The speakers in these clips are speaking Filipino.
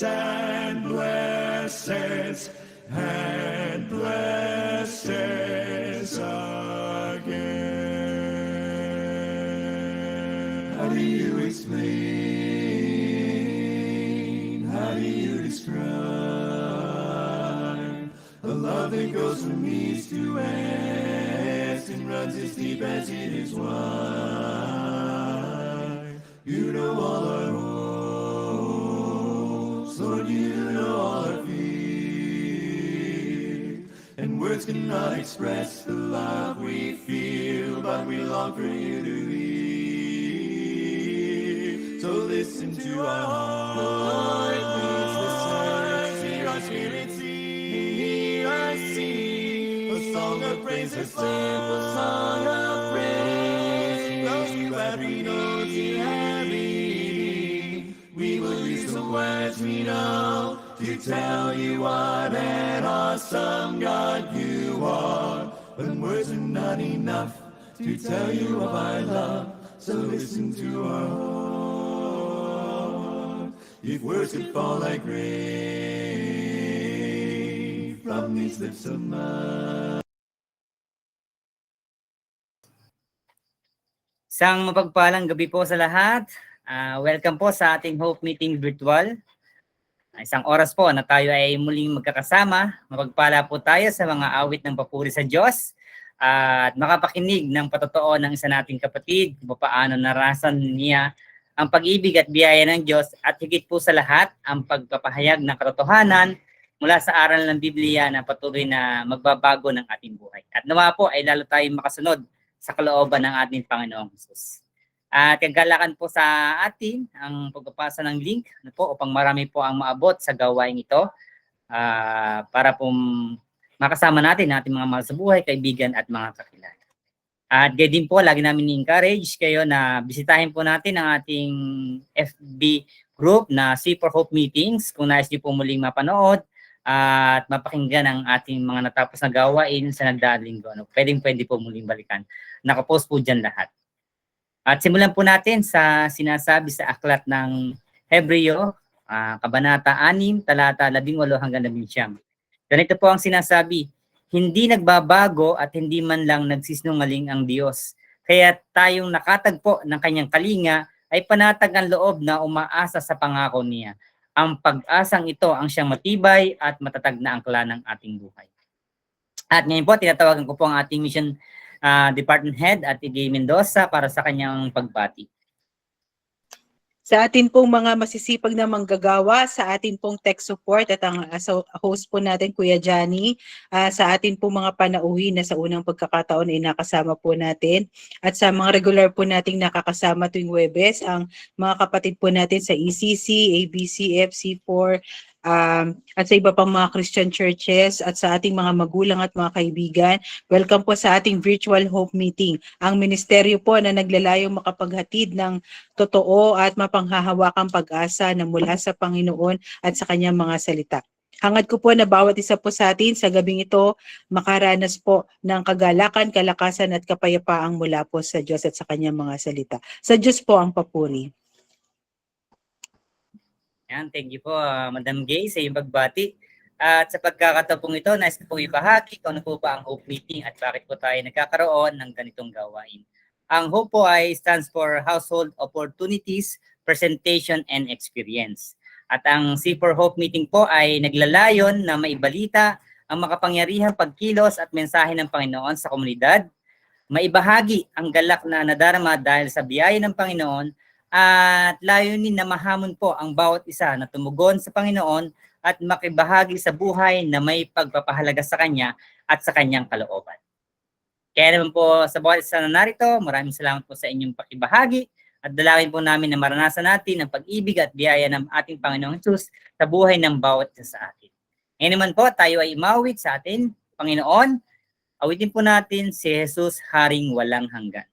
and blesses and blesses again. How do you explain? How do you describe a love that goes from east to west and runs as deep as it is wide? You know all our hopes, Lord, you know all our fears, and words cannot express the love we feel, but we long for you to hear. So listen to our heart beats the surge, hear our spirit sing, hear us sing a song of praise, a simple song of praise. Those you every note you have me. We will use the words we know to tell you what an awesome God you are. But words are not enough to tell you of our love, so listen to our heart. If words could fall like rain from these lips of mine. Isang mapagpalang gabi po sa lahat. Welcome po sa ating Hope Meeting Virtual. Isang oras po na tayo ay muling magkakasama. Mapagpala po tayo sa mga awit ng papuri sa Diyos at makapakinig ng patotoo ng isa nating kapatid kung paano narasan niya ang pag-ibig at biyaya ng Diyos at higit po sa lahat ang pagpapahayag ng katotohanan mula sa aral ng Biblia na patuloy na magbabago ng ating buhay. At nawa po ay lalo tayong makasunod sa kalooban ng ating Panginoong Hesus. At kagalakan po sa atin ang pagpapasa ng link po upang marami po ang maabot sa gawain ito para po makasama natin ating mga mahal sa buhay, kaibigan at mga kakilala. At gayon din po, lagi namin i-encourage kayo na bisitahin po natin ang ating FB group na C4 Hope Meetings kung nais niyo po muling mapanood at mapakinggan ang ating mga natapos na gawain sa nagdaang linggo. Pwede po muling balikan. Nakapost po dyan lahat. At simulan po natin sa sinasabi sa aklat ng Hebreo, Kabanata 6, talata 18 hanggang 19. Ganito po ang sinasabi, hindi nagbabago at hindi man lang nagsisinungaling ang Diyos. Kaya tayong nakatagpo ng kanyang kalinga ay panatag ang loob na umaasa sa pangako niya. Ang pag-asang ito ang siyang matibay at matatag na angkla ng ating buhay. At ngayon po, tinatawagan ko po ang ating mission Department Head at Igay Mendoza para sa kanyang pagbati. Sa atin pong mga masisipag na manggagawa, sa atin pong tech support at ang host po natin, Kuya Johnny, sa atin pong mga panauhi na sa unang pagkakataon ay nakasama po natin. At sa mga regular po nating nakakasama tuwing Huwebes, ang mga kapatid po natin sa ECC, ABCF, C4, at sa iba pang mga Christian churches at sa ating mga magulang at mga kaibigan. Welcome po sa ating virtual Hope Meeting. Ang ministeryo po na naglalayong makapaghatid ng totoo at mapanghahawakang pag-asa na mula sa Panginoon at sa kanyang mga salita. Hangad ko po na bawat isa po sa atin sa gabing ito makaranas po ng kagalakan, kalakasan at kapayapaang mula po sa Diyos at sa kanyang mga salita. Sa Diyos po ang papuri. Yan, thank you po Madam Gay sa iyong pagbati. At sa pagkakataong ito, nais ko pong ibahagi kung ano po ba ang Hope Meeting at bakit po tayo nagkakaroon ng ganitong gawain. Ang Hope po ay stands for Household Opportunities, Presentation, and Experience. At ang C4 Hope Meeting po ay naglalayon na maibalita ang makapangyarihang pagkilos at mensahe ng Panginoon sa komunidad, maibahagi ang galak na nadarama dahil sa biyaya ng Panginoon, at layunin na mahamon po ang bawat isa na tumugon sa Panginoon at makibahagi sa buhay na may pagpapahalaga sa Kanya at sa Kanyang kalooban. Kaya naman po sa bawat isa na narito, maraming salamat po sa inyong pakibahagi at dalawin po namin na maranasan natin ang pag-ibig at biyaya ng ating Panginoong Hesus sa buhay ng bawat isa sa atin. Ngayon naman po, tayo ay imawit sa atin, Panginoon. Awitin po natin si Jesus, Haring Walang Hanggan.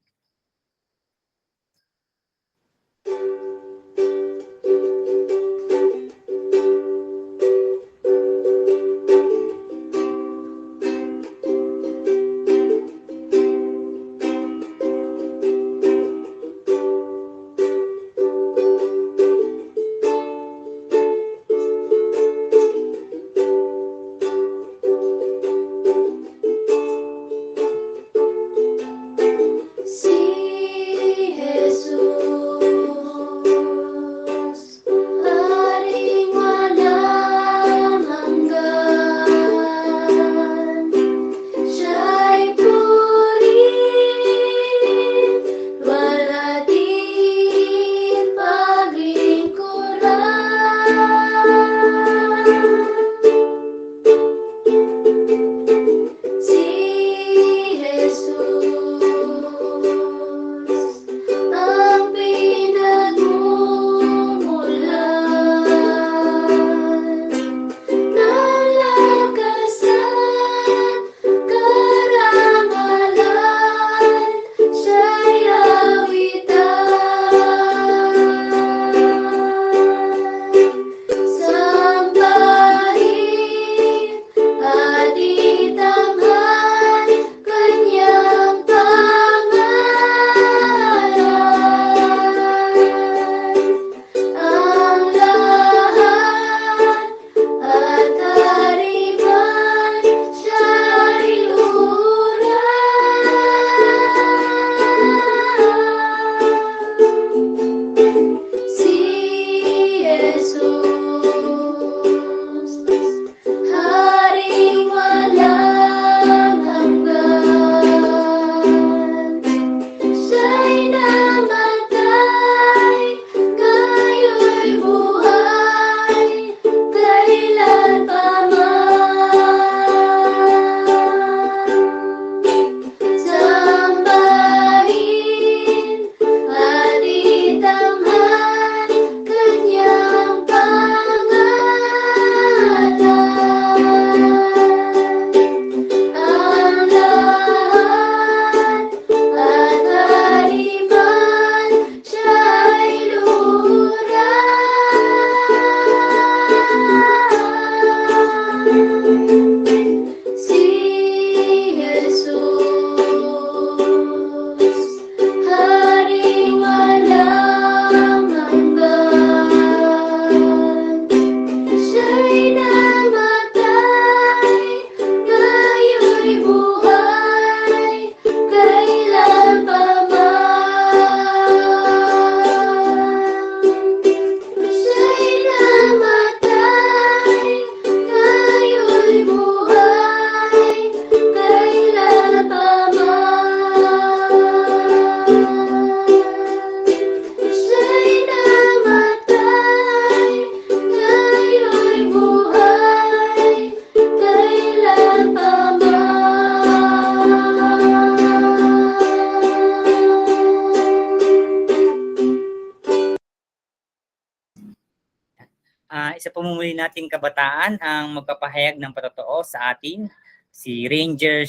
isa pumumuli nating kabataan ang magpapahayag ng patotoo sa atin, si Ranger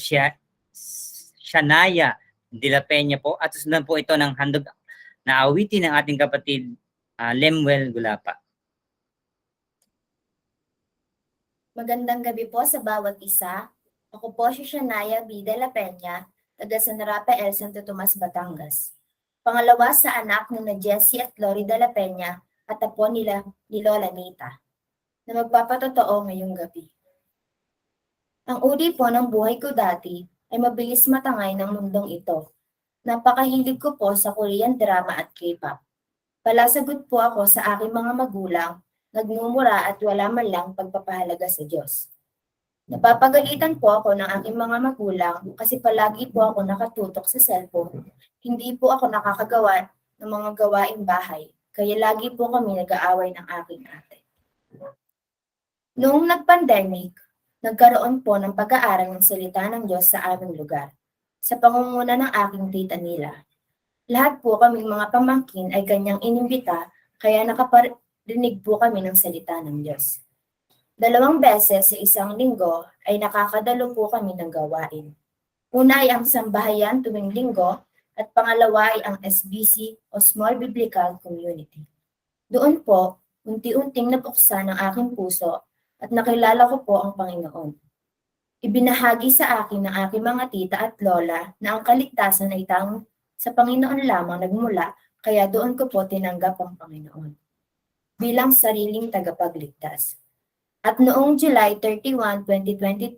Shanaya de la Peña po, at susundan po ito ng handog na awitin ng ating kapatid Lemuel Gulapa. Magandang gabi po sa bawat isa. Ako po si Shanaya B. de la Peña, taga San Rafael, Santo Tomas, Batangas. Pangalawa sa anak na Jessie at Lori de la Peña at apo nila ni Lola Nita, na magpapatotoo ngayong gabi. Ang uri po ng buhay ko dati ay mabilis matangay ng mundong ito. Napakahilig ko po sa Korean drama at K-pop. Palasagot po ako sa aking mga magulang, nagmumura at wala man lang pagpapahalaga sa Diyos. Napapagalitan po ako ng aking mga magulang kasi palagi po ako nakatutok sa cellphone. Hindi po ako nakakagawa ng mga gawaing bahay, kaya lagi po kami nag-aaway ng aking ate. Noong nag-pandemic, nagkaroon po ng pag-aaral ng salita ng Diyos sa aming lugar, sa pangunguna ng aking tita Nila. Lahat po kaming mga pamangkin ay kanyang inimbita, kaya nakaparinig po kami ng salita ng Diyos. 2 beses sa isang linggo ay nakakadalo po kami ng gawain. Una ay ang sambahayan tuwing linggo at pangalawa ay ang SBC o Small Biblical Community. Doon po, unti-unting nabuksan ang aking puso at nakilala ko po ang Panginoon. Ibinahagi sa akin ng aking mga tita at lola na ang kaligtasan ay tanging sa Panginoon lamang nagmula, kaya doon ko po tinanggap ang Panginoon bilang sariling tagapagligtas. At noong July 31, 2022,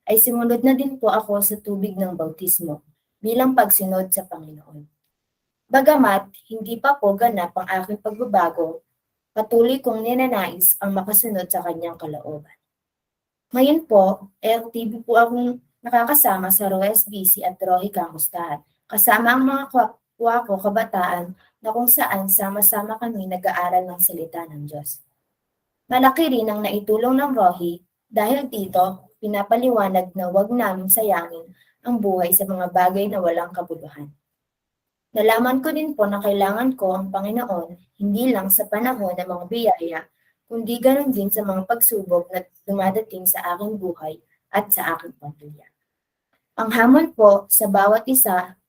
ay sumunod na din po ako sa tubig ng bautismo bilang pagsunod sa Panginoon. Bagamat hindi pa po ganap ang aking pagbabago, patuloy kong ninanais ang makasunod sa kanyang kalooban. Ngayon po, LTV po akong nakakasama sa ROSBC at Rohi Kamustahan, kasama ang mga kapwa ko kabataan na kung saan sama-sama kami nag-aaral ng salita ng Diyos. Malaki rin ang naitulong ng Rohi dahil dito pinapaliwanag na huwag namin sayangin ang buhay sa mga bagay na walang kabuluhan. Nalaman ko din po na kailangan ko ang Panginoon hindi lang sa panahon ng mga biyaya, kundi ganoon din sa mga pagsubok na dumadating sa aking buhay at sa aking pamilya. Ang hamon po sa bawat isa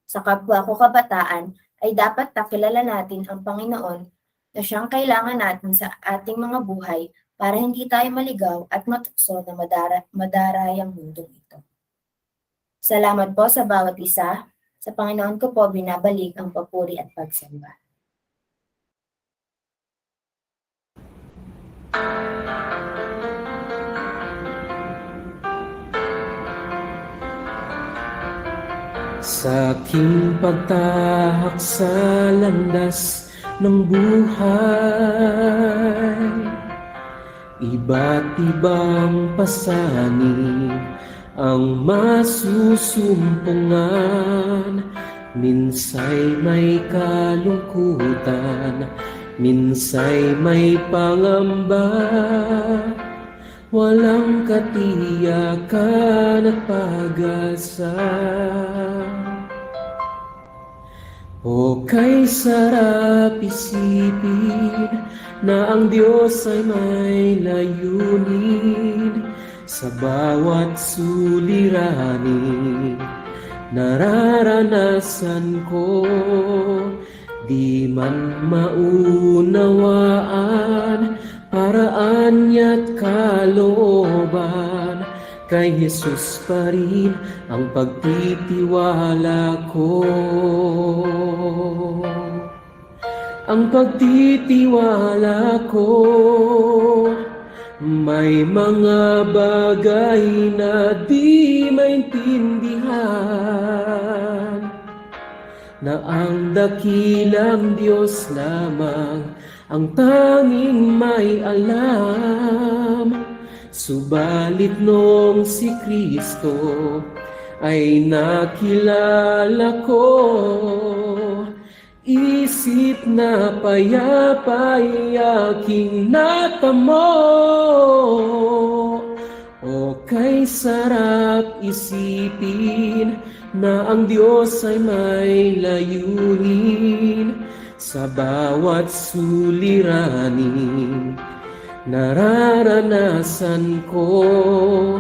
sa kapwa ko kabataan ay dapat nakilala natin ang Panginoon na siyang kailangan natin sa ating mga buhay para hindi tayo maligaw at matukso na madarayang mundong ito. Salamat po sa bawat isa. Sa Panginoon ko po binabalik ang papuri at pagsamba. Sa aking pagtahak sa landas ng buhay, iba't ibang pasanin ang masusumpungan. Minsa'y may kalungkutan, minsa'y may pangamba, walang katiyakan at pag-asa. O kay sarap isipin na ang Diyos ay may layunin sa bawat suliranin. Nararanasan ko, di man maunawaan, paraan niya't kalooban, kay Jesus pa rin ang pagtitiwala ko. Ang pagtitiwala ko, may mga bagay na di maintindihan, na ang dakilang Diyos lamang ang tanging may alam. Subalit nung si Kristo ay nakilala ko, isip na payapa'y aking natamo. O kay sarap isipin na ang Diyos ay may layunin sa bawat suliranin. nararanasan ko.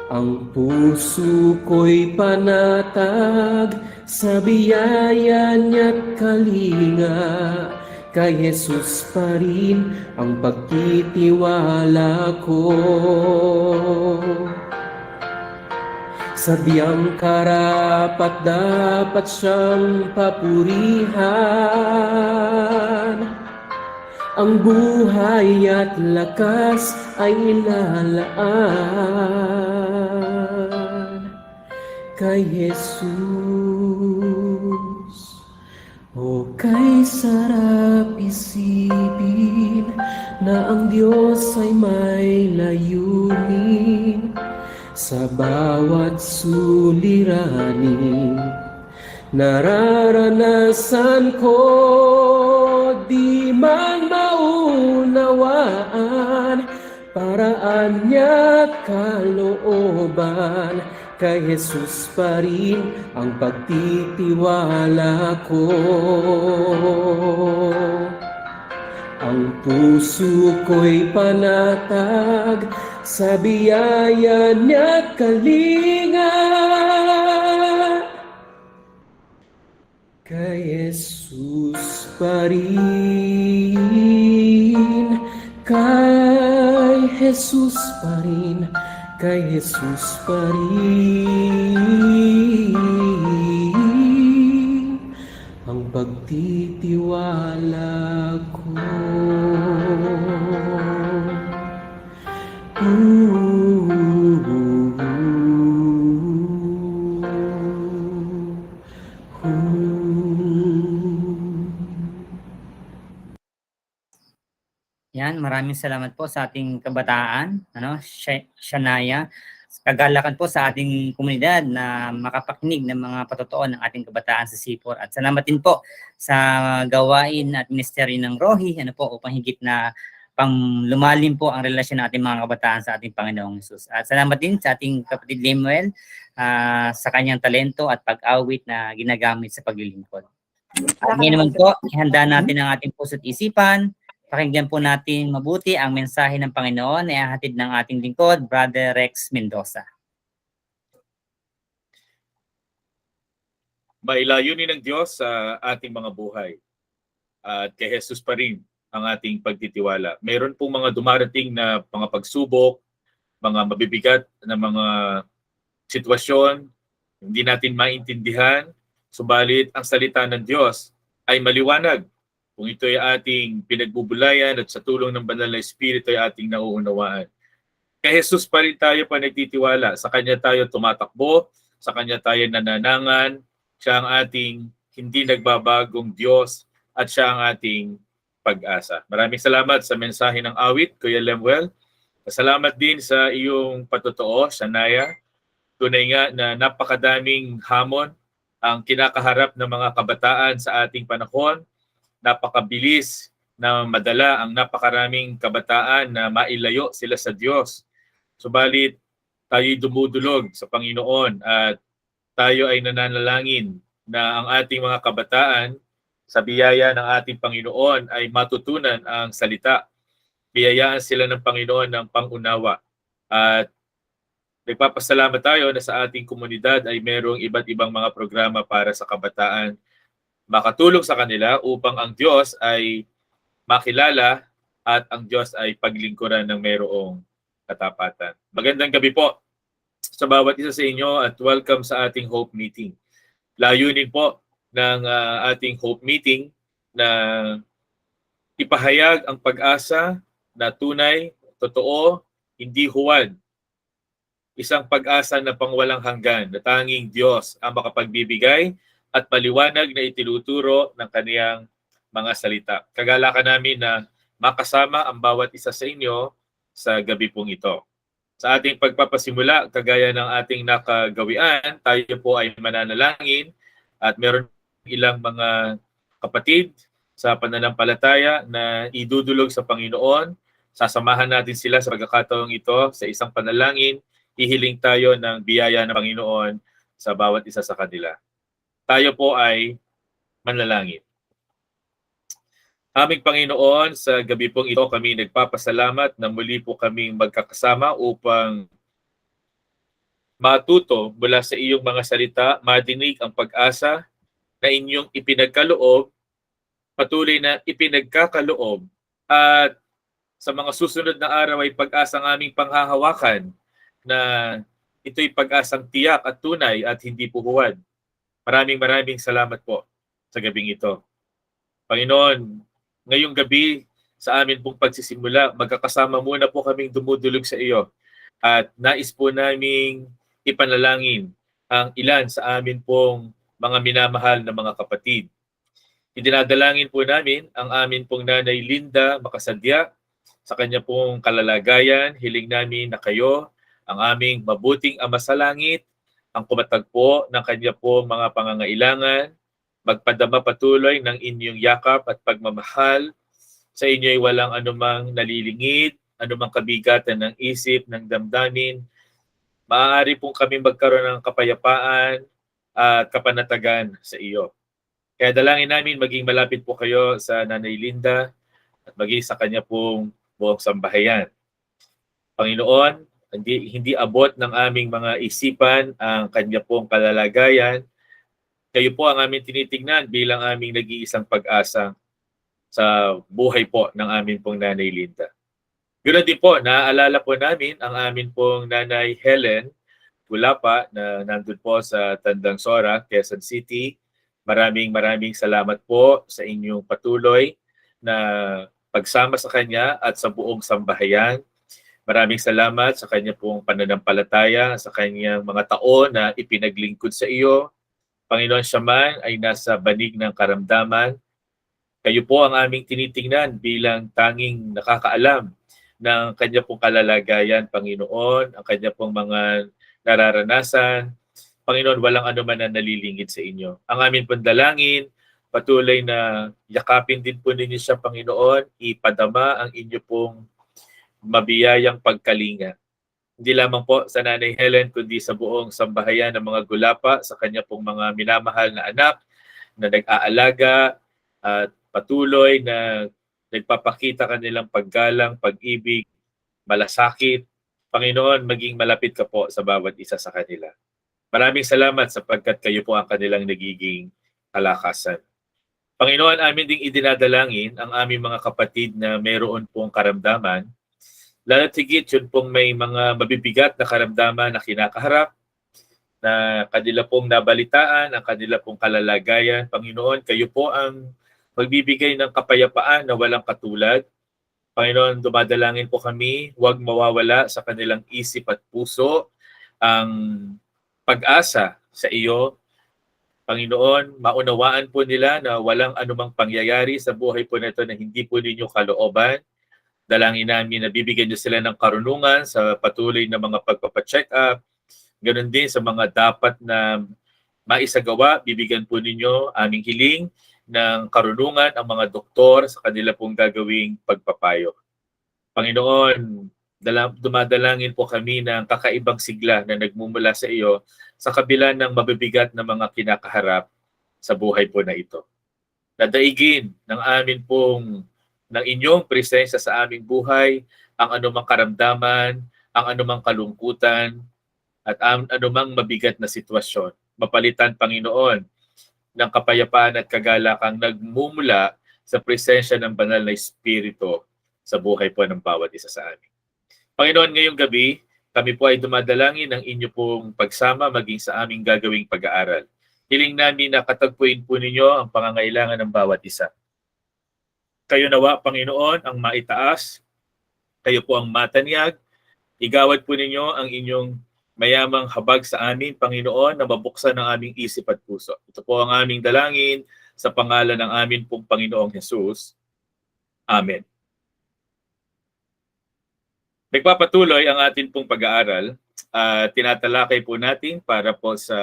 Ang puso ko'y panatag sa biyaya niya't kalinga. Kay Jesus pa rin ang pagtitiwala ko. Sa biyang karapat dapat siyang papurihan. Ang buhay at lakas ay ilalaan kay Jesus. O kay sarap isipin na ang Diyos ay may layunin sa bawat suliranin. Nararanasan ko di man maunawaan paraan niya't kalooban. Kay Jesus pa rin ang pagtitiwala ko. Ang puso ko'y panatag sa biyaya niya't kalinga. Kay Jesus pa rin, kay Jesus pa rin, kay Jesus pa rin ang pagtitiwala ko. Yan, maraming salamat po sa ating kabataan, Shania. Kagalakan po sa ating komunidad na makapakinig ng mga patotoo ng ating kabataan sa C4. At salamat din po sa gawain at ministeryo ng Rohi, upang higit na lumalim po ang relasyon ng ating mga kabataan sa ating Panginoong Hesus. At salamat din sa ating kapatid Lemuel sa kanyang talento at pag-awit na ginagamit sa paglilingkod. At ngayon naman po, ihanda natin ang ating puso't isipan. Pakinggan po natin mabuti ang mensahe ng Panginoon na ihahatid ng ating lingkod, Brother Rex Mendoza. Mailayunin ng Diyos sa ating mga buhay. At kay Jesus pa rin ang ating pagtitiwala. Mayroon pong mga dumarating na mga pagsubok, mga mabibigat na mga sitwasyon, hindi natin maintindihan, subalit ang salita ng Diyos ay maliwanag. Kung ito ay ating pinagbubulayan at sa tulong ng Banal na Espiritu ay ating nauunawaan. Kay Jesus pa rin tayo pa nagtitiwala. Sa Kanya tayo tumatakbo, sa Kanya tayo nananangan. Siya ang ating hindi nagbabagong Diyos at siya ang ating pag-asa. Maraming salamat sa mensahe ng awit, Kuya Lemuel. Salamat din sa iyong patotoo, Shania. Tunay nga na napakadaming hamon ang kinakaharap ng mga kabataan sa ating panahon. Napakabilis na madala ang napakaraming kabataan na mailayo sila sa Diyos. Subalit tayo'y dumudulog sa Panginoon at tayo ay nananalangin na ang ating mga kabataan sa biyaya ng ating Panginoon ay matutunan ang salita. Biyayaan sila ng Panginoon ng pangunawa. At nagpapasalamat tayo na sa ating komunidad ay merong iba't ibang mga programa para sa kabataan, makatulong sa kanila upang ang Diyos ay makilala at ang Diyos ay paglingkuran ng merong katapatan. Magandang gabi po sa bawat isa sa inyo at welcome sa ating Hope Meeting. Layunin po ng ating Hope Meeting na ipahayag ang pag-asa na tunay, totoo, hindi huwad. Isang pag-asa na pangwalang hanggan na tanging Diyos ang makapagbibigay at paliwanag na itinuturo ng kaniyang mga salita. Kagalakan namin na makasama ang bawat isa sa inyo sa gabi pong ito. Sa ating pagpapasimula, kagaya ng ating nakagawian, tayo po ay mananalangin at meron ilang mga kapatid sa pananampalataya na idudulog sa Panginoon. Sasamahan natin sila sa pagkakataong ito sa isang panalangin. Ihiling tayo ng biyaya ng Panginoon sa bawat isa sa kanila. Tayo po ay manalangin. Aming Panginoon, sa gabi pong ito kami nagpapasalamat na muli po kaming magkakasama upang matuto mula sa iyong mga salita, madinig ang pag-asa na inyong ipinagkaloob, patuloy na ipinagkakaloob, at sa mga susunod na araw ay pag-asang aming panghahawakan na ito'y pag-asang tiyak at tunay at hindi puhuwad. Maraming salamat po sa gabing ito. Panginoon, ngayong gabi sa amin pong pagsisimula, magkakasama muna po kaming dumudulog sa iyo at nais po naming ipanalangin ang ilan sa amin pong mga minamahal na mga kapatid. Idinadalangin po namin ang amin pong Nanay Linda Makasadya sa kanya pong kalalagayan. Hiling namin na kayo, ang aming mabuting Ama sa Langit, ang kumatagpo ng kanya pong mga pangangailangan, magpadama patuloy ng inyong yakap at pagmamahal. Sa inyo ay walang anumang nalilingid, anumang kabigatan ng isip, ng damdamin. Maaari pong kami magkaroon ng kapayapaan at kapanatagan sa iyo. Kaya dalangin namin maging malapit po kayo sa Nanay Linda at maging sa kanya pong buong sambahayan. Panginoon, hindi abot ng aming mga isipan ang kanya pong kalalagayan. Kayo po ang aming tinitingnan bilang aming nag-iisang pag-asa sa buhay po ng amin pong Nanay Linda. Ganoon din po, naaalala po namin ang amin pong Nanay Helen Gulapa na nandun po sa Tandang Sora, Quezon City. Maraming salamat po sa inyong patuloy na pagsama sa kanya at sa buong sambahayan. Maraming salamat sa kanya pong pananampalataya, sa kanyang mga taon na ipinaglingkod sa iyo. Panginoon, siya man ay nasa banig ng karamdaman. Kayo po ang aming tinitingnan bilang tanging nakakaalam ng kanya pong kalalagayan, Panginoon, ang kanya pong mga nararanasan. Panginoon, walang anuman na nalilingid sa inyo. Ang aming pong dalangin, patuloy na yakapin din po ninyo siya, Panginoon, ipadama ang inyo pong mabiyayang pagkalinga. Hindi lamang po sa Nanay Helen, kundi sa buong sambahayan ng mga Gulapa, sa kanya pong mga minamahal na anak na nag-aalaga at patuloy na nagpapakita kanilang paggalang, pag-ibig, malasakit. Panginoon, maging malapit ka po sa bawat isa sa kanila. Maraming salamat sapagkat kayo po ang kanilang nagiging kalakasan. Panginoon, amin ding idinadalangin ang aming mga kapatid na mayroon pong karamdaman. Lalo't higit yun pong may mga mabibigat na karamdaman na kinakaharap, na kanila pong nabalitaan, ang kanila pong kalalagayan. Panginoon, kayo po ang magbibigay ng kapayapaan na walang katulad. Panginoon, dumadalangin po kami, huwag mawawala sa kanilang isip at puso ang pag-asa sa iyo. Panginoon, maunawaan po nila na walang anumang pangyayari sa buhay po nito na hindi po ninyo kalooban. Dalangin namin na bibigyan niyo sila ng karunungan sa patuloy na mga pagpapacheck up. Ganon din sa mga dapat na maisagawa, bibigyan po ninyo aming hiling ng karunungan ang mga doktor sa kanila pong gagawing pagpapayo. Panginoon, dumadalangin po kami ng kakaibang sigla na nagmumula sa iyo sa kabila ng mabibigat na mga kinakaharap sa buhay po na ito. Nadaigin ng amin pong ng inyong presensya sa aming buhay, ang anumang karamdaman, ang anumang kalungkutan, at ang anumang mabigat na sitwasyon. Mapalitan, Panginoon, ng kapayapaan at kagalakang nagmumula sa presensya ng banal na Espiritu sa buhay po ng bawat isa sa amin. Panginoon, ngayong gabi, kami po ay dumadalangin ng inyo pong pagsama maging sa aming gagawing pag-aaral. Hiling namin na katagpuin po ninyo ang pangangailangan ng bawat isa. Kayo nawa, Panginoon, ang maitaas. Kayo po ang matanyag. Igawad po ninyo ang inyong mayamang habag sa amin, Panginoon, na mabuksan ang aming isip at puso. Ito po ang aming dalangin sa pangalan ng amin pong Panginoong Jesus. Amen. Nagpapatuloy ang atin pong pag-aaral. Tinatalakay po natin para po sa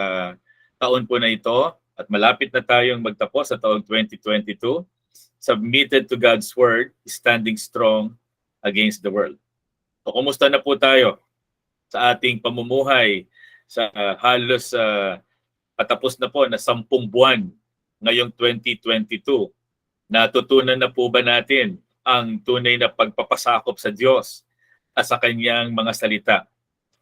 taon po na ito at malapit na tayong magtapos sa taong 2022. Submitted to God's Word, standing strong against the world. So, kumusta na po tayo sa ating pamumuhay sa halos patapos na po na 10 buwan ngayong 2022 Natutunan na po ba natin ang tunay na pagpapasakop sa Diyos at sa kanyang mga salita?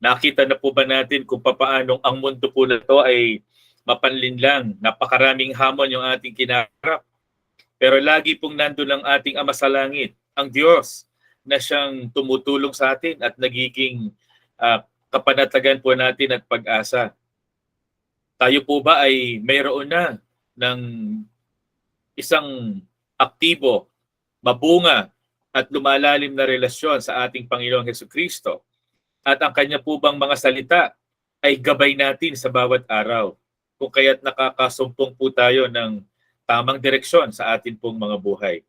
Nakita na po ba natin kung papaanong ang mundo po na ito ay mapanlinlang, napakaraming hamon yung ating kinaharap. Pero lagi pong nandun ang ating Ama sa Langit, ang Diyos, na siyang tumutulong sa atin at nagiging kapanatagan po natin at pag-asa. Tayo po ba ay mayroon na ng isang aktibo, mabunga at lumalalim na relasyon sa ating Panginoong Hesukristo? At ang kanya po bang mga salita ay gabay natin sa bawat araw? Kung kaya't nakakasumpong po tayo ng tamang direksyon sa atin pong mga buhay.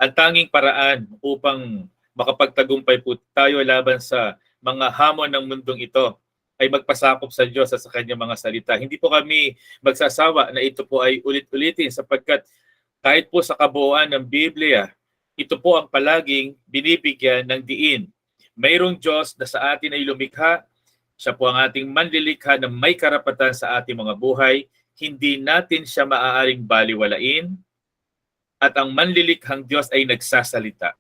Ang tanging paraan upang makapagtagumpay po tayo laban sa mga hamon ng mundong ito ay magpasakop sa Diyos at sa kanyang mga salita. Hindi po kami magsasawa na ito po ay ulit-ulitin sapagkat kahit po sa kabuuan ng Biblia, ito po ang palaging binibigyan ng diin. Mayroong Diyos na sa atin ay lumikha. Siya po ang ating manlilikha na may karapatan sa ating mga buhay. Hindi natin siya maaaring baliwalain. At ang manlilikhang Diyos ay nagsasalita.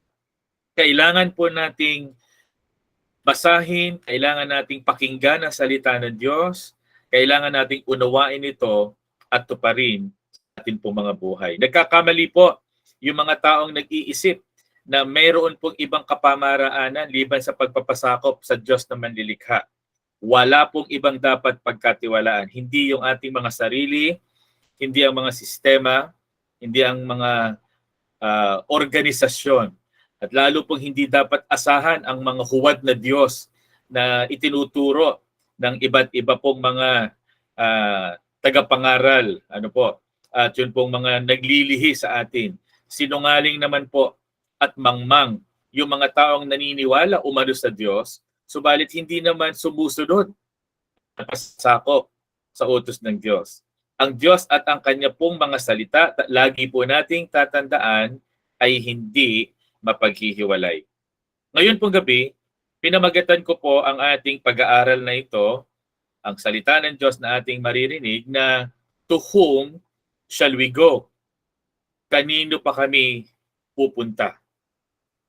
Kailangan po nating basahin, kailangan nating pakinggan ang salita ng Diyos, kailangan nating unawain ito at tuparin sa ating pong mga buhay. Nagkakamali po yung mga taong nag-iisip na mayroon pong ibang kapamaraanan liban sa pagpapasakop sa Diyos na manlilikha. Wala pong ibang dapat pagkatiwalaan. Hindi yung ating mga sarili, hindi ang mga sistema, hindi ang mga organisasyon. At lalo pong hindi dapat asahan ang mga huwad na Diyos na itinuturo ng iba't iba pong mga tagapangaral. At yun pong mga naglilihi sa atin. Sinungaling naman po at mangmang yung mga taong naniniwala umano sa Diyos, subalit hindi naman sumusunod at pasakop sa utos ng Diyos. Ang Diyos at ang kanya pong mga salita, lagi po nating tatandaan, ay hindi mapaghihiwalay. Ngayon pong gabi, pinamagatan ko po ang ating pag-aaral na ito, ang salita ng Diyos na ating maririnig na to whom shall we go? Kanino pa kami pupunta?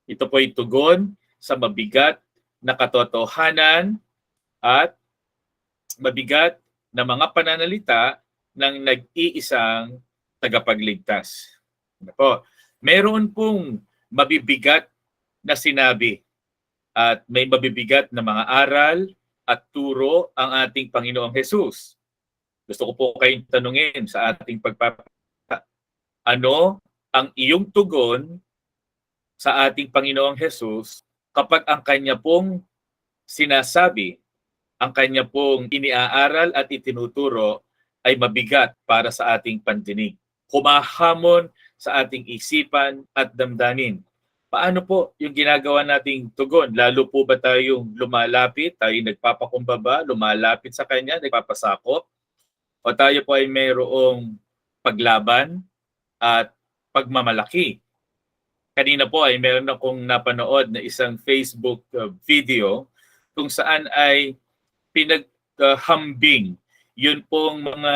Ito po ay tugon sa mabigat na katotohanan at mabigat na mga pananalita ng nag-iisang tagapagligtas. Meron pong mabibigat na sinabi at may mabibigat na mga aral at turo ang ating Panginoong Hesus. Gusto ko po kayong tanungin sa ating pagpapakita. Ano ang iyong tugon sa ating Panginoong Hesus kapag ang kanya pong sinasabi, ang kanya pong iniaaral at itinuturo ay mabigat para sa ating pandinig? Humahamon sa ating isipan at damdamin. Paano po yung ginagawa nating tugon? Lalo po ba tayong lumalapit, tayo nagpapakumbaba, lumalapit sa kanya, nagpapasakop? O tayo po ay mayroong paglaban at pagmamalaki? Kanina po ay meron akong napanood na isang Facebook video kung saan ay pinaghambing yun pong mga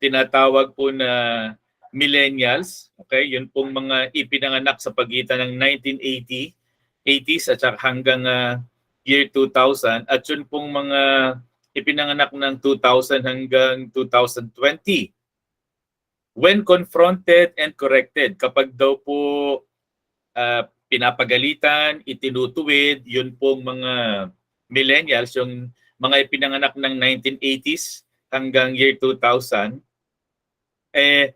tinatawag po na millennials, okay? Yun pong mga ipinanganak sa pagitan ng 1980s at saka hanggang year 2000 at yun pong mga ipinanganak ng 2000 hanggang 2020. When confronted and corrected, kapag daw po pinapagalitan, itinutuwid, yun pong mga millennials, yung mga ipinanganak ng 1980s hanggang year 2000,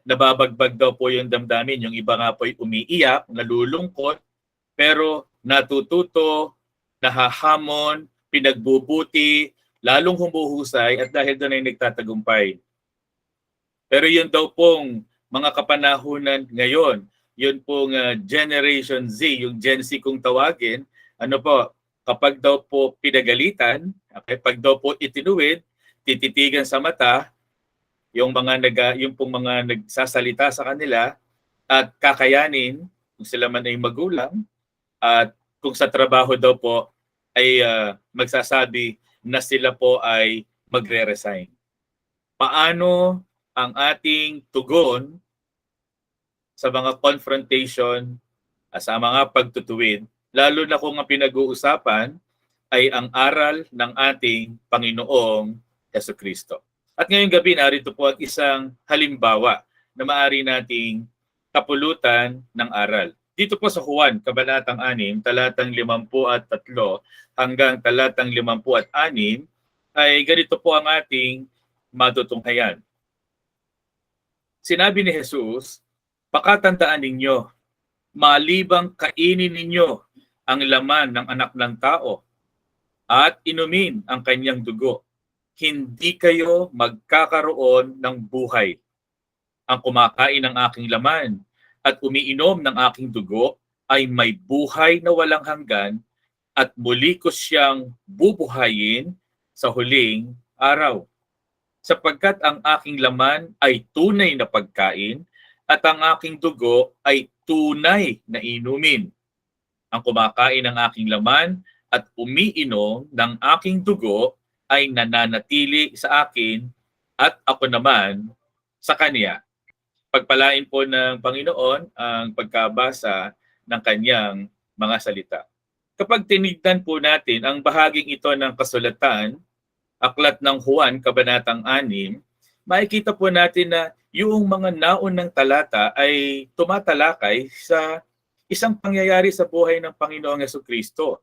nababagbag daw po yung damdamin. Yung iba nga po ay umiiyak, nalulungkot, pero natututo, nahahamon, pinagbubuti, lalong humuhusay at dahil doon ay nagtatagumpay. Pero yun daw pong mga kapanahunan ngayon, yun pong Generation Z, yung Gen Z kung tawagin, kapag daw po pinagalitan, pag daw po itinuwid, tititigan sa mata, yung pong mga nagsasalita sa kanila at kakayanin kung sila man ay magulang at kung sa trabaho daw po ay magsasabi na sila po ay magre-resign. Paano ang ating tugon sa mga confrontation, sa mga pagtutuwid, lalo na kung ang pinag-uusapan ay ang aral ng ating Panginoong Hesukristo. At ngayong gabi, narito po ang isang halimbawa na maaari nating kapulutan ng aral. Dito po sa Juan, Kabanatang 6, talatang 53 hanggang talatang 56, ay ganito po ang ating matutunghayan. Sinabi ni Jesus, "Pakatandaan ninyo, malibang kainin ninyo ang laman ng anak ng tao at inumin ang kanyang dugo, hindi kayo magkakaroon ng buhay. Ang kumakain ng aking laman at umiinom ng aking dugo ay may buhay na walang hanggan at muli ko siyang bubuhayin sa huling araw. Sapagkat ang aking laman ay tunay na pagkain at ang aking dugo ay tunay na inumin. Ang kumakain ng aking laman at umiinom ng aking dugo ay nananatili sa akin at ako naman sa kanya." Pagpalain po ng Panginoon ang pagkabasa ng kanyang mga salita. Kapag tinignan po natin ang bahaging ito ng kasulatan, Aklat ng Juan, Kabanatang 6, makikita po natin na yung mga naunang talata ay tumatalakay sa isang pangyayari sa buhay ng Panginoong Hesukristo.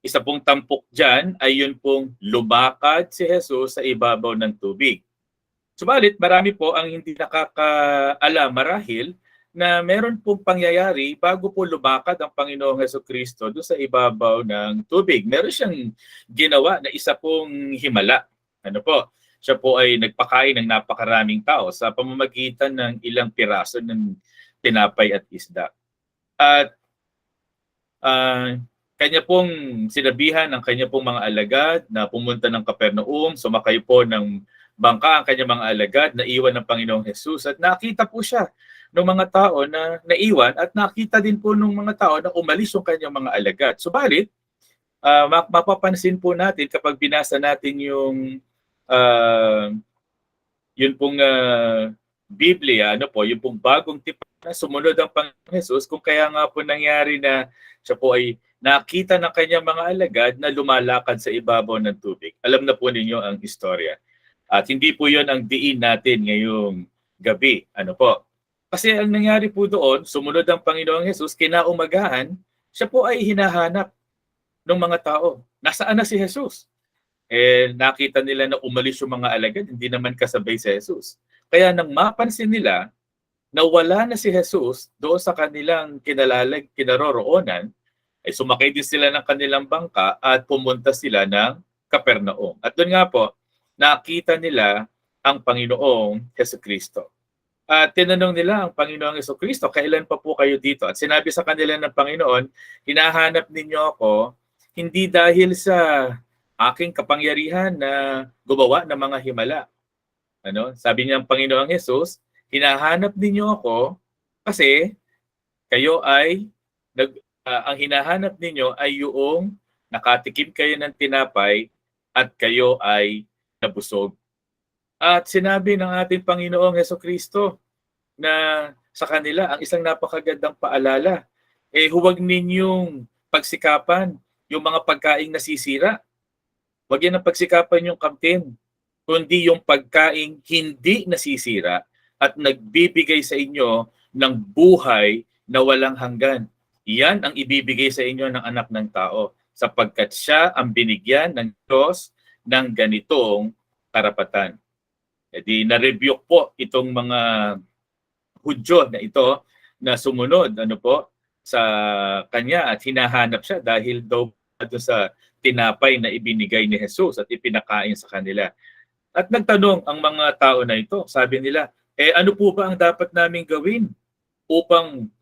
Isa pong tampok dyan ay yun pong lumakad si Jesus sa ibabaw ng tubig. Subalit, marami po ang hindi nakakaalam marahil na meron pong pangyayari bago po lumakad ang Panginoong Hesukristo doon sa ibabaw ng tubig. Meron siyang ginawa na isa pong himala. Ano po? Siya po ay nagpakain ng napakaraming tao sa pamamagitan ng ilang piraso ng tinapay at isda. At kanya pong sinabihan ng kanya pong mga alagad na pumunta ng Capernaum, sumakay po ng bangka ang kanyang mga alagad, naiwan ng Panginoong Jesus at nakita po siya ng mga tao na naiwan at nakita din po ng mga tao na umalis yung kanyang mga alagad. Subalit, mapapansin po natin kapag binasa natin yung Biblia, yung pong bagong tipan na sumunod ang Panginoong Jesus, kung kaya nga po nangyari na siya po ay nakita ng kanyang mga alagad na lumalakad sa ibabaw ng tubig. Alam na po ninyo ang istorya. At hindi po yon ang diin natin ngayong gabi. Ano po? Kasi ang nangyari po doon, sumunod ang Panginoong Jesus, kinaumagahan, siya po ay hinahanap ng mga tao. Nasaan na si Jesus? Nakita nila na umalis yung mga alagad, hindi naman kasabay si Jesus. Kaya nang mapansin nila na wala na si Jesus doon sa kanilang kinaroroonan, ay sumakay din sila ng kanilang bangka at pumunta sila ng Capernaum. At doon nga po, nakita nila ang Panginoong Hesukristo. At tinanong nila ang Panginoong Hesukristo, "Kailan pa po kayo dito?" At sinabi sa kanila ng Panginoon, "Hinahanap ninyo ako hindi dahil sa aking kapangyarihan na gumawa ng mga himala." Sabi niya ang Panginoong Jesus, "Hinahanap ninyo ako kasi kayo ay ang hinahanap ninyo ay yung nakatikim kayo ng tinapay at kayo ay nabusog." At sinabi ng ating Panginoong Hesukristo na sa kanila ang isang napakagandang paalala, huwag ninyong pagsikapan yung mga pagkaing nasisira. Huwag yan ang pagsikapan yung kamtin, kundi yung pagkaing hindi nasisira at nagbibigay sa inyo ng buhay na walang hanggan. Iyan ang ibibigay sa inyo ng anak ng tao, sapagkat siya ang binigyan ng Diyos ng ganitong karapatan. Na-rebuke po itong mga Hudyo na ito na sumunod sa kanya at hinahanap siya dahil daw sa tinapay na ibinigay ni Jesus at ipinakain sa kanila. At nagtanong ang mga tao na ito, sabi nila, ano po ba ang dapat naming gawin upang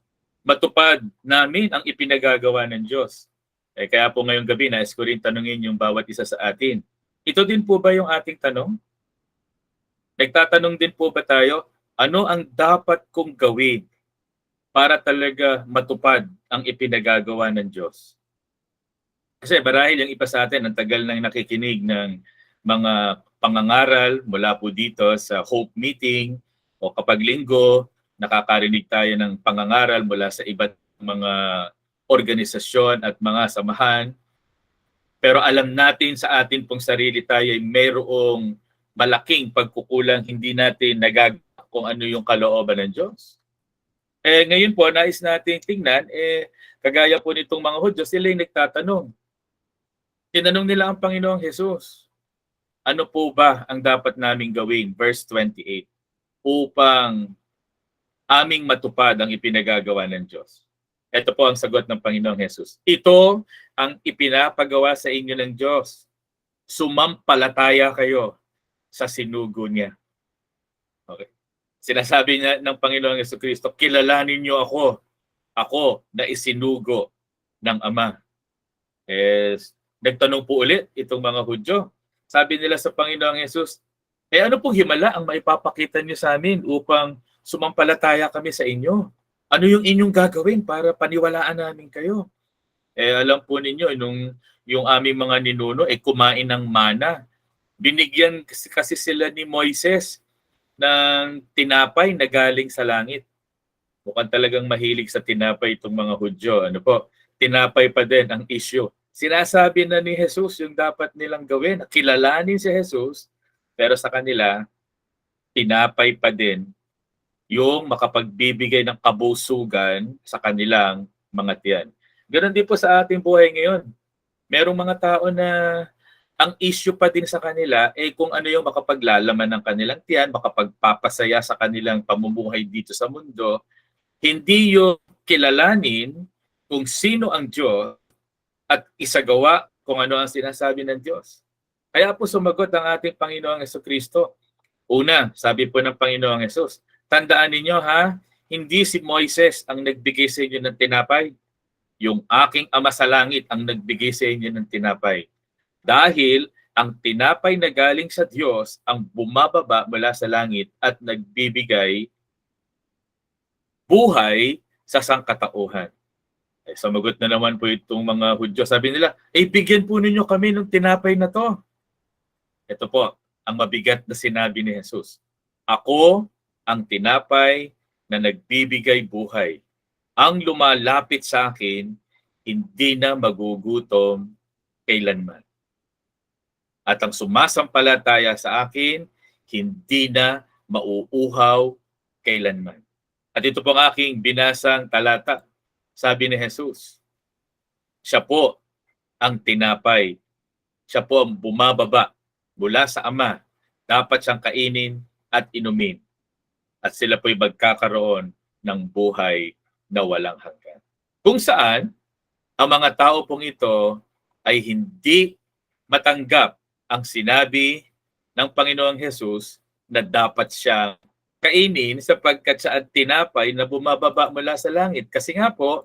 matupad namin ang ipinagagawa ng Diyos? Kaya po ngayong gabi, nais ko rin tanungin yung bawat isa sa atin. Ito din po ba yung ating tanong? Nagtatanong din po ba tayo, ano ang dapat kong gawin para talaga matupad ang ipinagagawa ng Diyos? Kasi marahil yung iba sa atin, ang tagal nang nakikinig ng mga pangangaral mula po dito sa Hope Meeting o kapag linggo, nakakarinig tayo ng pangangaral mula sa iba't mga organisasyon at mga samahan. Pero alam natin sa atin pong sarili tayo ay mayroong malaking pagkukulang, hindi natin nagagawa kung ano yung kalooban ng Diyos. Ngayon po, nais natin tingnan, kagaya po nitong mga Hudyo, sila yung nagtatanong. Tinanong nila ang Panginoong Jesus, ano po ba ang dapat naming gawin? Verse 28, upang aming matupad ang ipinagagawa ng Diyos. Ito po ang sagot ng Panginoong Jesus. Ito ang ipinapagawa sa inyo ng Diyos. Sumampalataya kayo sa sinugo niya. Okay. Sinasabi niya ng Panginoong Jesucristo, kilalanin niyo ako na isinugo ng Ama. Nagtanong po ulit itong mga Hudyo. Sabi nila sa Panginoong Jesus, ano pong himala ang maipapakita niyo sa amin upang sumampalataya kami sa inyo? Ano yung inyong gagawin para paniwalaan namin kayo? Alam po ninyo, yung aming mga ninuno kumain ng mana. Binigyan kasi sila ni Moises ng tinapay na galing sa langit. Mukhang talagang mahilig sa tinapay itong mga Hudyo. Ano po? Tinapay pa din ang issue. Sinasabi na ni Jesus yung dapat nilang gawin. Kilalanin si Jesus, pero sa kanila, tinapay pa din yung makapagbibigay ng kabusugan sa kanilang mga tiyan. Ganon din po sa ating buhay ngayon. Merong mga tao na ang issue pa din sa kanila kung ano yung makapaglalaman ng kanilang tiyan, makapagpapasaya sa kanilang pamumuhay dito sa mundo. Hindi yung kilalanin kung sino ang Diyos at isagawa kung ano ang sinasabi ng Diyos. Kaya po sumagot ang ating Panginoong Jesucristo. Una, sabi po ng Panginoong Jesus, tandaan ninyo hindi si Moises ang nagbigay sa inyo ng tinapay. Yung aking Ama sa langit ang nagbigay sa inyo ng tinapay. Dahil ang tinapay na galing sa Diyos ang bumababa mula sa langit at nagbibigay buhay sa sangkatauhan. Sumagot na naman po itong mga Hudyo. Sabi nila, bigyan po ninyo kami ng tinapay na to. Ito po, ang mabigat na sinabi ni Jesus. Ako ang tinapay na nagbibigay buhay. Ang lumalapit sa akin, hindi na magugutom kailanman. At ang sumasampalataya sa akin, hindi na mauuhaw kailanman. At ito po ang aking binasang talata. Sabi ni Jesus, siya po ang tinapay. Siya po ang bumababa mula sa Ama. Dapat siyang kainin at inumin. At sila po'y magkakaroon ng buhay na walang hanggan. Kung saan, ang mga tao pong ito ay hindi matanggap ang sinabi ng Panginoong Jesus na dapat siyang kainin sapagkat siya ang tinapay na bumababa mula sa langit. Kasi nga po,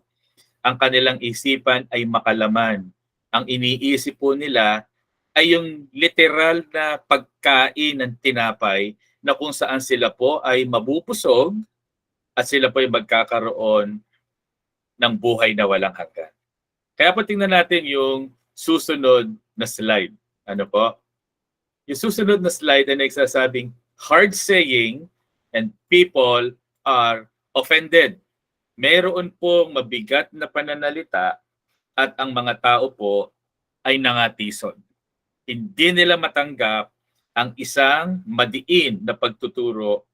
ang kanilang isipan ay makalaman. Ang iniisip po nila ay yung literal na pagkain ng tinapay na kung saan sila po ay mabubusog at sila po ay magkakaroon ng buhay na walang hanggan. Kaya po tingnan natin yung susunod na slide. Ano po? Yung susunod na slide ay nagsasabing hard saying and people are offended. Meron pong mabigat na pananalita at ang mga tao po ay nangatison. Hindi nila matanggap ang isang madiin na pagtuturo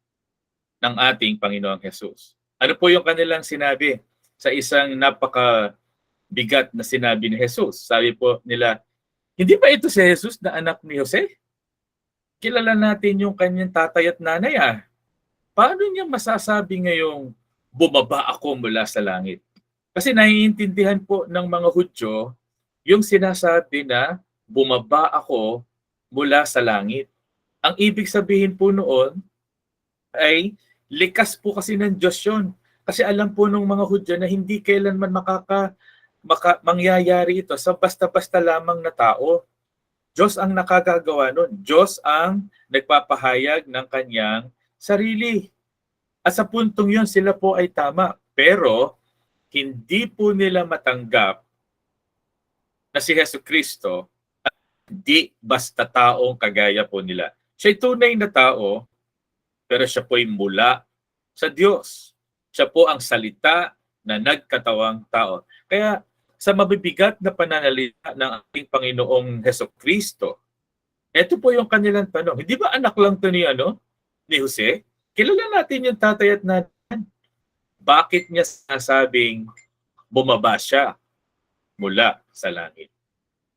ng ating Panginoong Jesus. Ano po yung kanilang sinabi sa isang napakabigat na sinabi ni Jesus? Sabi po nila, hindi ba ito si Jesus na anak ni Jose? Kilala natin yung kanyang tatay at nanay. Paano niya masasabi ngayong bumaba ako mula sa langit? Kasi naiintindihan po ng mga Hudyo yung sinasabi na bumaba ako mula sa langit. Ang ibig sabihin po noon ay likas po kasi ng Diyos yun. Kasi alam po ng mga Hudyo na hindi kailanman mangyayari ito sa basta-basta lamang na tao. Diyos ang nakagagawa nun. Diyos ang nagpapahayag ng kanyang sarili. At sa puntong yun, sila po ay tama. Pero, hindi po nila matanggap na si Jesucristo at hindi basta taong kagaya po nila. Siya'y tunay na tao, pero siya po'y mula sa Diyos. Siya po ang salita na nagkatawang tao. Kaya sa mabibigat na pananalita ng ating Panginoong Hesukristo, ito po yung kanilang tanong. Hindi ba anak lang to ni Jose? Kilala natin yung tatay at nanay. Bakit niya sinasabing bumaba siya mula sa langit?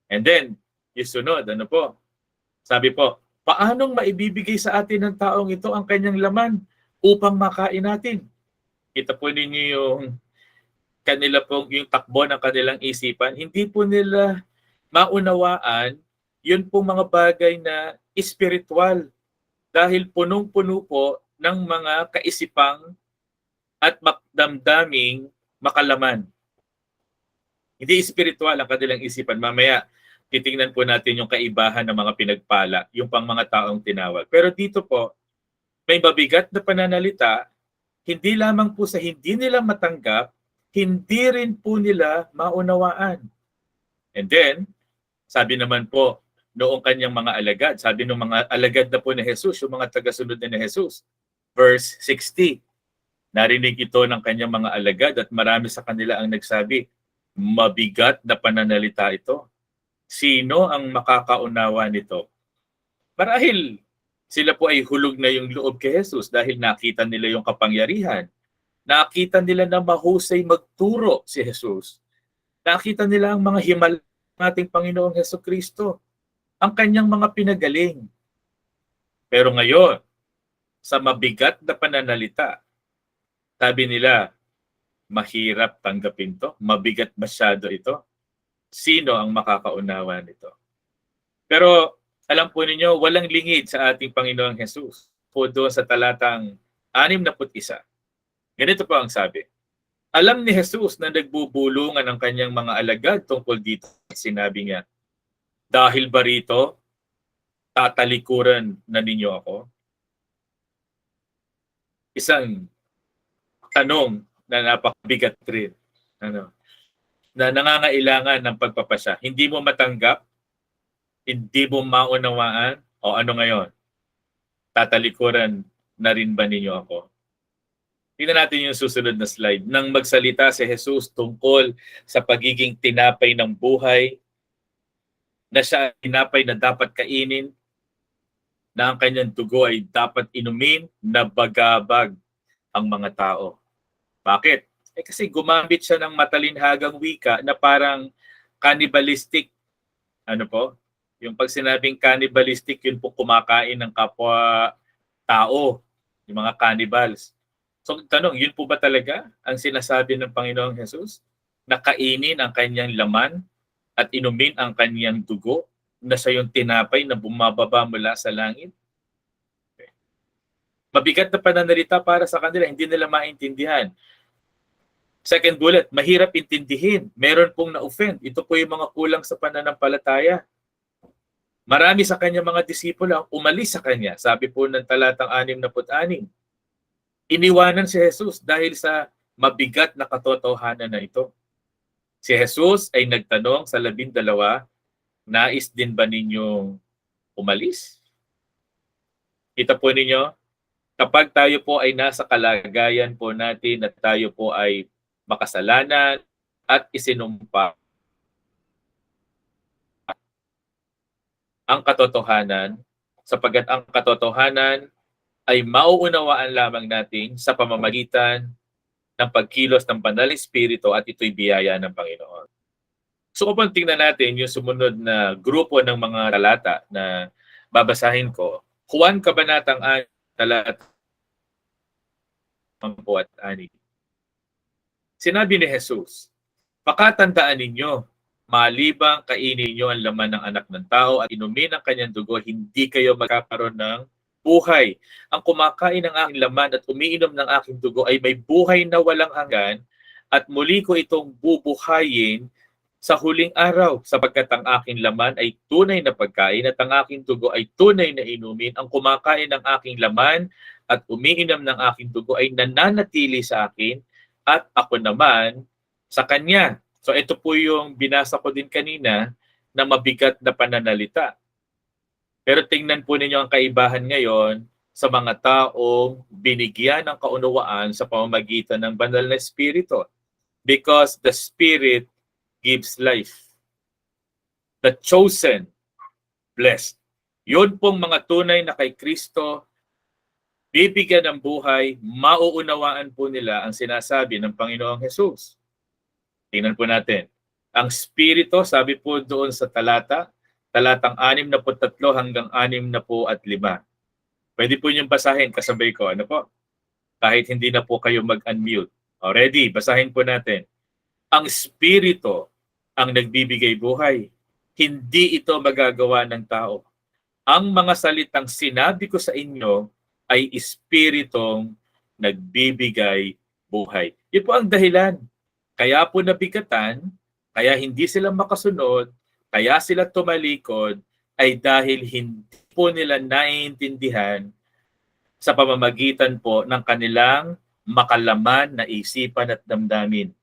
And then, yung sunod, sabi po, paanong maibibigay sa atin ng taong ito ang kanyang laman upang makain natin? Kita po ninyo yung yung takbo ng kanilang isipan. Hindi po nila maunawaan yun pong mga bagay na espiritual dahil punong-puno po ng mga kaisipang at damdaming makalaman. Hindi espiritual ang kanilang isipan. Mamaya, titingnan po natin yung kaibahan ng mga pinagpala, yung pang mga taong tinawag. Pero dito po, may mabigat na pananalita, hindi lamang po sa hindi nila matanggap, hindi rin po nila maunawaan. And then, sabi naman po, noong kanyang mga alagad, sabi ng mga alagad na po ni Jesus, yung mga tagasunod na ni Jesus, verse 60, narinig ito ng kanyang mga alagad at marami sa kanila ang nagsabi, mabigat na pananalita ito. Sino ang makakaunawa nito? Marahil sila po ay hulog na yung loob kay Jesus dahil nakita nila yung kapangyarihan. Nakita nila na mahusay magturo si Jesus. Nakita nila ang mga himala ng ating Panginoong Hesukristo, ang kanyang mga pinagaling. Pero ngayon, sa mabigat na pananalita, sabi nila, mahirap tanggapin to, mabigat masyado ito. Sino ang makakaunawa nito? Pero alam po ninyo, walang lingid sa ating Panginoong Jesus. Po doon sa talatang 61. Ganito po ang sabi. Alam ni Jesus na nagbubulungan ang kanyang mga alagad tungkol dito. Sinabi niya, dahil ba rito, tatalikuran na ninyo ako? Isang tanong na napakabigat rin. Na nangangailangan ng pagpapasya. Hindi mo matanggap, hindi mo maunawaan, o ano ngayon? Tatalikuran na rin ba ninyo ako? Tingnan natin yung susunod na slide. Nang magsalita si Jesus tungkol sa pagiging tinapay ng buhay, na siya tinapay na dapat kainin, na ang kanyang dugo ay dapat inumin, na bagabag ang mga tao. Bakit? Kasi gumamit siya ng matalinhagang wika na parang cannibalistic. Yung pag sinabing cannibalistic, yun po kumakain ng kapwa tao, yung mga cannibals. So tanong, yun po ba talaga ang sinasabi ng Panginoong Jesus? Na kainin ang kanyang laman at inumin ang kanyang dugo na siya yung tinapay na bumababa mula sa langit? Okay. Mabigat na pananalita para sa kanila, hindi nila maintindihan. Second bullet, mahirap intindihin. Meron pong na-offend. Ito po yung mga kulang sa pananampalataya. Marami sa kanyang mga disipulo ang umalis sa kanya. Sabi po ng talatang 66. Iniwanan si Jesus dahil sa mabigat na katotohanan na ito. Si Jesus ay nagtanong sa 12, nais din ba ninyong umalis? Kita po ninyo, kapag tayo po ay nasa kalagayan po natin at tayo po ay makasalanan at isinumpa ang katotohanan, sapagkat ang katotohanan ay mauunawaan lamang natin sa pamamagitan ng pagkilos ng Banal Espiritu at ito'y biyaya ng Panginoon. So kung tingnan natin yung sumunod na grupo ng mga talata na babasahin ko, Juan Kabanatang 6, talata 10 at 6. Sinabi ni Jesus, pakatandaan ninyo, malibang kainin nyo ang laman ng anak ng tao at inumin ang kanyang dugo, hindi kayo magkakaroon ng buhay. Ang kumakain ng aking laman at umiinom ng aking dugo ay may buhay na walang hanggan at muli ko itong bubuhayin sa huling araw sapagkat ang aking laman ay tunay na pagkain at ang aking dugo ay tunay na inumin. Ang kumakain ng aking laman at umiinom ng aking dugo ay nananatili sa akin at ako naman sa kanya. So ito po yung binasa ko din kanina na mabigat na pananalita. Pero tingnan po ninyo ang kaibahan ngayon sa mga taong binigyan ng kaunawaan sa pamamagitan ng banal na Espiritu. Because the Spirit gives life. The chosen, blessed. Yun pong mga tunay na kay Kristo, bibigyan ng buhay, mauunawaan po nila ang sinasabi ng Panginoong Hesus. Tingnan po natin. Ang Espiritu, sabi po doon sa talatang 63 hanggang 65. Pwede po niyong basahin kasabay ko. Ano po? Kahit hindi na po kayo mag-unmute. Already, basahin po natin. Ang Espiritu ang nagbibigay buhay. Hindi ito magagawa ng tao. Ang mga salitang sinabi ko sa inyo ay Espiritong nagbibigay buhay. Yun po ang dahilan. Kaya po nabigatan, kaya hindi sila makasunod, kaya sila tumalikod, ay dahil hindi po nila naiintindihan sa pamamagitan po ng kanilang makalaman na isipan at damdamin.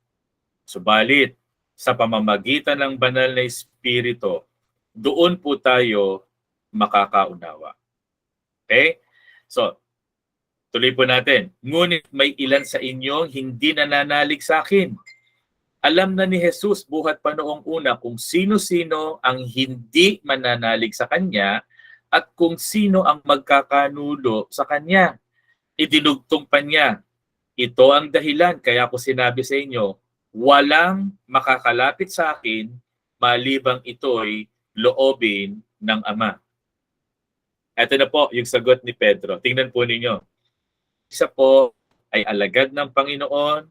Subalit, sa pamamagitan ng banal na Espiritu, doon po tayo makakaunawa. Okay? So, tuloy po natin. Ngunit may ilan sa inyong hindi nananalig sa akin. Alam na ni Jesus buhat pa noong una kung sino-sino ang hindi mananalig sa Kanya at kung sino ang magkakanulo sa Kanya. Idinugtong pa niya. Ito ang dahilan kaya ko sinabi sa inyo, walang makakalapit sa akin malibang ito'y loobin ng Ama. Ito na po yung sagot ni Pedro. Tingnan po ninyo. Isa po ay alagad ng Panginoon.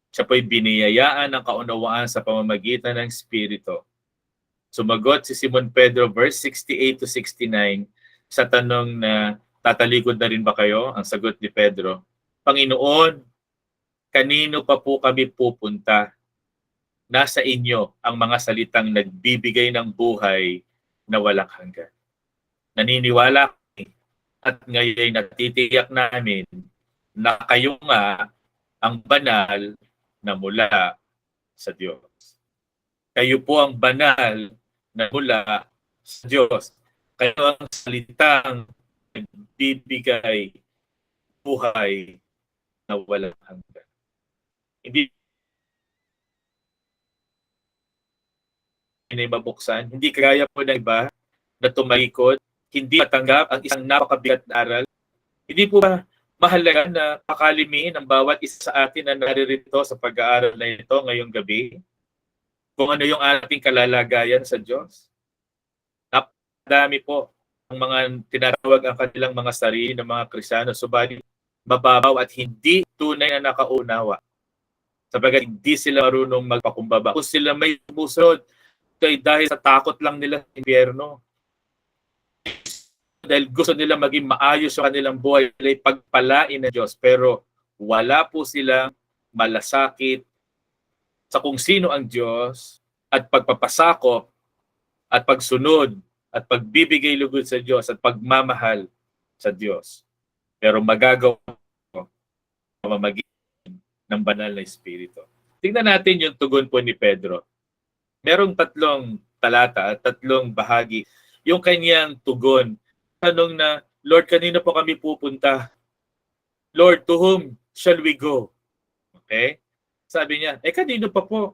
Siya po'y biniyayaan ng kaunawaan sa pamamagitan ng Espiritu. Sumagot si Simon Pedro, verse 68 to 69, sa tanong na tatalikod na rin ba kayo? Ang sagot ni Pedro, Panginoon, kanino pa po kami pupunta? Nasa inyo ang mga salitang nagbibigay ng buhay na walang hanggan. Naniniwala kami at ngayon natitiyak namin na kayo nga ang banal na mula sa Diyos. Kayo po ang banal na mula sa Diyos. Kayo ang salitang nagbibigay buhay na walang hanggan. Hindi mabuksan, hindi kaya po ng iba na tumalikod, hindi matanggap ang isang napakabigat na aral. Hindi po ba mahalaga na pakalimihin ang bawat isa sa atin na naririto sa pag-aaral na ito ngayong gabi? Kung ano yung ating kalalagayan sa Diyos? Napakadami po ang mga tinatawag ang kanilang mga sarili ng mga Kristiyano, subalit mababaw at hindi tunay na nakaunawa. Sabagat hindi sila marunong magpakumbaba. Kung sila may sumusunod, ito ay dahil sa takot lang nila sa impyerno. Dahil gusto nila maging maayos yung kanilang buhay, ay pagpalain ng Diyos. Pero wala po silang malasakit sa kung sino ang Diyos at pagpapasakop at pagsunod at pagbibigay lugod sa Diyos at pagmamahal sa Diyos. Pero magagawa ko pamamagitan ng banal na Espiritu. Tingnan natin yung tugon po ni Pedro. Merong 3 talata at 3 bahagi. Yung kanyang tugon, tanong na, Lord, kanino po kami pupunta? Lord, to whom shall we go? Okay? Sabi niya, kanino pa po?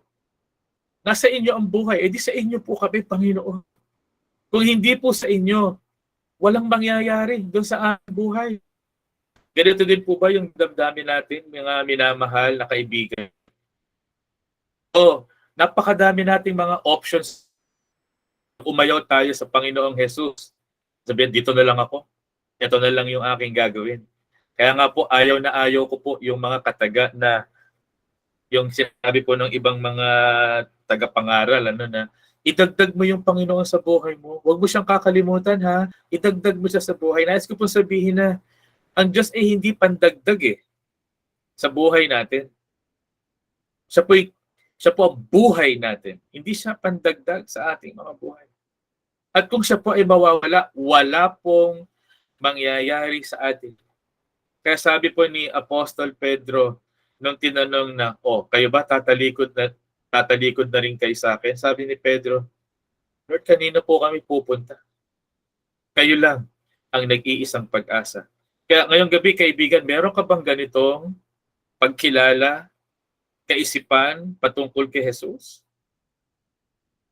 Nasa inyo ang buhay. Di sa inyo po kami, Panginoon. Kung hindi po sa inyo, walang mangyayari doon sa aming buhay. Ganito din po ba yung damdamin natin, mga minamahal na kaibigan? Napakadami nating mga options. Umayaw tayo sa Panginoong Jesus. Sabihin, dito na lang ako. Ito na lang yung aking gagawin. Kaya nga po, ayaw na ayaw ko po yung mga kataga na yung sinabi po ng ibang mga tagapangaral, na idagdag mo yung Panginoon sa buhay mo. Huwag mo siyang kakalimutan, ha? Idagdag mo siya sa buhay. Nais ko pong sabihin na ang Diyos ay hindi pandagdag sa buhay natin. Siya po ang buhay natin. Hindi siya pandagdag sa ating mga buhay. At kung siya po ay mawawala, wala pong mangyayari sa atin. Kaya sabi po ni Apostol Pedro, nung tinanong na, kayo ba tatalikod na rin kayo sa akin? Sabi ni Pedro, Lord, kanino po kami pupunta? Kayo lang ang nag-iisang pag-asa. Kaya ngayong gabi, kaibigan, meron ka bang ganitong pagkilala, kaisipan patungkol kay Jesus?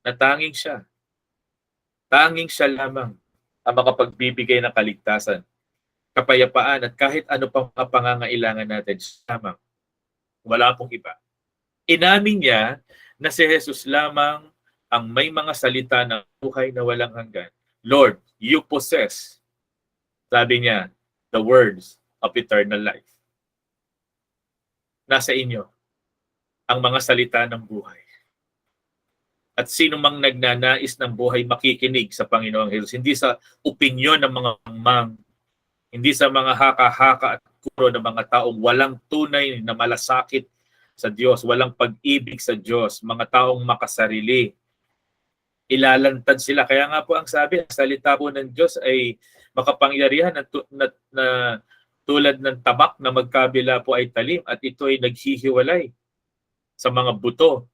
Na tanging siya lamang ang makapagbibigay ng kaligtasan, kapayapaan, at kahit ano pang mga pangangailangan natin, siya lamang. Wala pong iba. Inamin niya na si Jesus lamang ang may mga salita ng buhay na walang hanggan. Lord, you possess, sabi niya, the words of eternal life. Nasa inyo ang mga salita ng buhay. At sino mang nagnanais ng buhay makikinig sa Panginoong Jesus, hindi sa opinyon ng mga mang, hindi sa mga haka-haka at kuro ng mga taong walang tunay na malasakit sa Diyos, walang pag-ibig sa Diyos, mga taong makasarili. Ilalantad sila. Kaya nga po ang sabi, ang salita po ng Diyos ay makapangyarihan na tulad ng tabak na magkabila po ay talim, at ito ay naghihiwalay sa mga buto,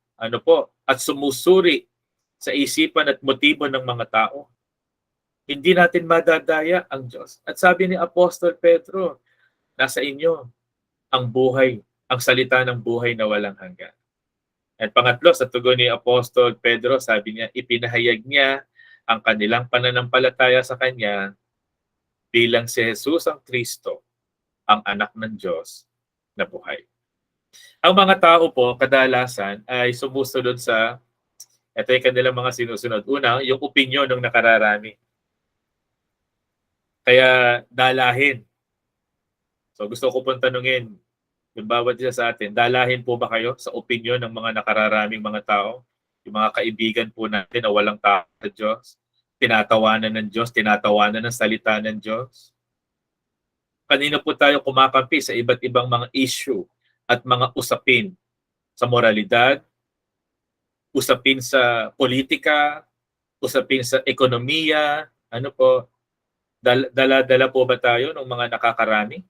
at sumusuri sa isipan at motibo ng mga tao. Hindi natin madadaya ang Diyos. At sabi ni Apostol Pedro, nasa inyo ang buhay, ang salita ng buhay na walang hanggan. At pangatlo, sa tugon ni Apostol Pedro, sabi niya, ipinahayag niya ang kanilang pananampalataya sa Kanya bilang si Jesus ang Kristo, ang anak ng Diyos na buhay. Ang mga tao po, kadalasan, ay sumusunod sa, ito ay kanilang mga sinusunod. Una, yung opinyon ng nakararami. Kaya dalahin. So gusto ko pong tanungin, yung bawat isa sa atin, dalahin po ba kayo sa opinyon ng mga nakararaming mga tao? Yung mga kaibigan po natin na walang tao sa Diyos, tinatawanan ng Diyos, tinatawanan ng salita ng Diyos. Kanina po tayo kumakampi sa iba't ibang mga issue at mga usapin sa moralidad, usapin sa politika, usapin sa ekonomiya, dala-dala po ba tayo ng mga nakakarami?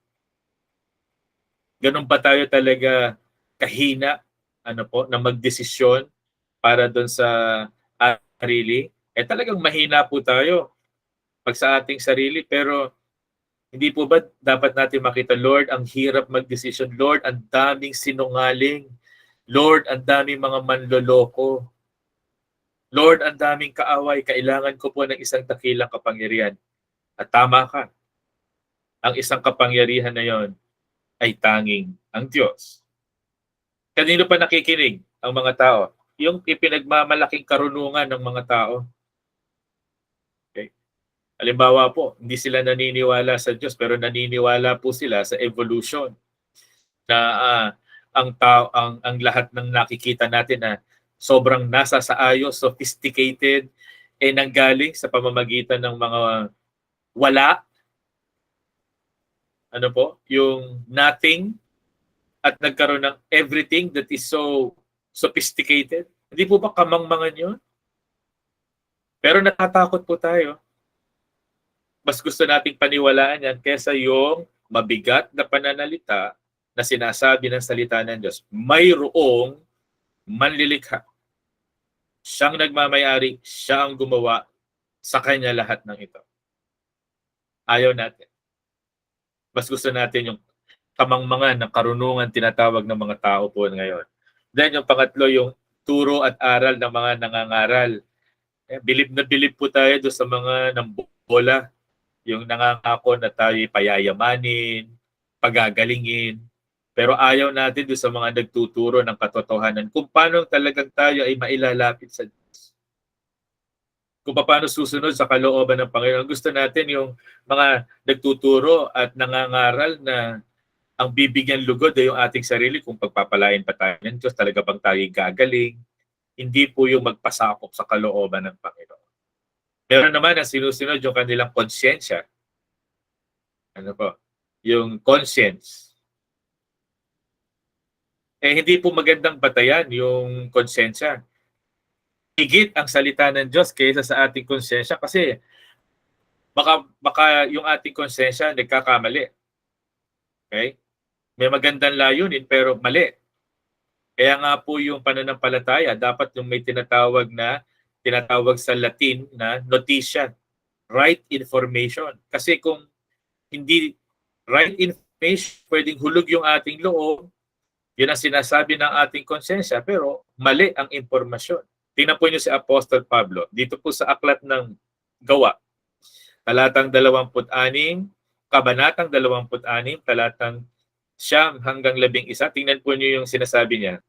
Ganun ba tayo talaga kahina na magdesisyon para doon sa sarili? Talagang mahina po tayo pag sa ating sarili, pero hindi po ba dapat natin makita, Lord, ang hirap magdesisyon. Lord, ang daming sinungaling. Lord, ang daming mga manloloko. Lord, ang daming kaaway. Kailangan ko po ng isang dakilang kapangyarihan. At tama ka. Ang isang kapangyarihan na yon ay tanging ang Diyos. Kanino pa nakikinig ang mga tao? Yung ipinagmamalaking karunungan ng mga tao. Okay. Halimbawa po, hindi sila naniniwala sa Diyos, pero naniniwala po sila sa evolution. Na ang lahat ng nakikita natin na sobrang nasa sa ayos, sophisticated, nanggaling sa pamamagitan ng mga wala, yung nothing, at nagkaroon ng everything that is so sophisticated. Hindi po ba kamangmangan yun? Pero natatakot po tayo. Mas gusto nating paniwalaan yan kesa yung mabigat na pananalita na sinasabi ng salita ng Diyos. Mayroong manlilikha. Siyang nagmamayari, siya ang gumawa, sa kanya lahat ng ito. Ayaw natin. Mas gusto natin yung kamangmangan ng karunungan tinatawag ng mga tao po ngayon. Then yung pangatlo, yung turo at aral ng mga nangangaral. Bilib na bilib po tayo doon sa mga nambola, yung nangangako na tayo payayamanin, pagagalingin. Pero ayaw natin doon sa mga nagtuturo ng katotohanan kung paano talagang tayo ay mailalapit sa Diyos. Kung paano susunod sa kalooban ng Panginoon. Gusto natin yung mga nagtuturo at nangangaral na ang bibigyan lugod ay yung ating sarili kung pagpapalain pa tayo ng Diyos, talaga bang tayo gagaling. Hindi po yung magpasakop sa kalooban ng Panginoon. Pero naman ang sinusunod yung kanilang konsyensya. Yung conscience. Hindi po magandang batayan yung konsensya. Higit ang salita ng Diyos kaysa sa ating konsensya kasi baka yung ating konsensya nagkakamali. Okay? May magandang layunin pero mali. Kaya nga po yung pananampalataya, dapat yung may tinatawag sa Latin na notitia, right information. Kasi kung hindi right information, pwedeng hulog yung ating loob, yun ang sinasabi ng ating konsensya, pero mali ang impormasyon. Tingnan po niyo si Apostol Pablo, dito po sa aklat ng Gawa, talatang 26, kabanatang 26, talatang 9 hanggang 11. Tingnan po niyo yung sinasabi niya.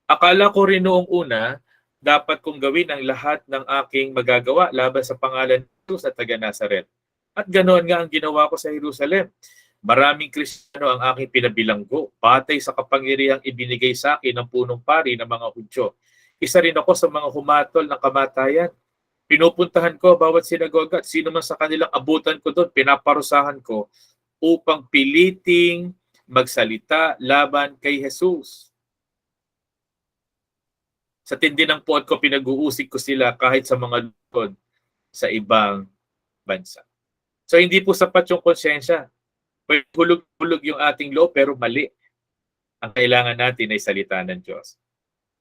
Akala ko rin noong una, dapat kong gawin ang lahat ng aking magagawa laban sa pangalan ng Jesus at taga Nazaret. At ganoon nga ang ginawa ko sa Jerusalem. Maraming Kristiyano ang aking pinabilanggo, batay sa kapangyarihang ibinigay sa akin ng punong pari ng mga Hudyo. Isa rin ako sa mga humatol ng kamatayan. Pinupuntahan ko bawat sinagoga at sino man sa kanilang abutan ko doon, pinaparusahan ko upang piliting magsalita laban kay Jesus. Sa tindi ng puot ko, pinag-uusig ko sila kahit sa mga lukod sa ibang bansa. So hindi po sapat yung konsensya. Hulog-hulog yung ating loob pero mali. Ang kailangan natin ay salita ng Diyos.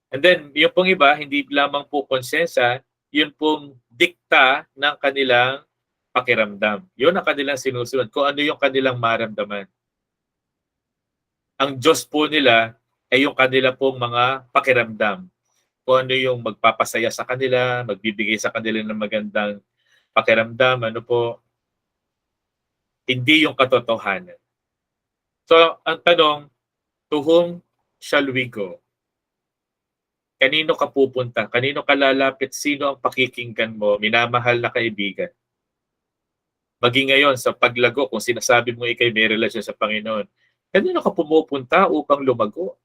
And then, yung pong iba, hindi lamang po konsensya, yun pong dikta ng kanilang pakiramdam. Yun ang kanilang sinusunod. Kung ano yung kanilang maramdaman. Ang Diyos po nila ay yung kanila pong mga pakiramdam. Kung ano yung magpapasaya sa kanila, magbibigay sa kanila ng magandang pakiramdam, ano po, hindi yung katotohanan. So, ang tanong, to whom shall we go? Kanino ka pupunta? Kanino ka lalapit? Sino ang pakikinggan mo? Minamahal na kaibigan. Maging ngayon, sa paglago, kung sinasabi mo ikay may relasyon sa Panginoon, kanino ka pumupunta upang lumago?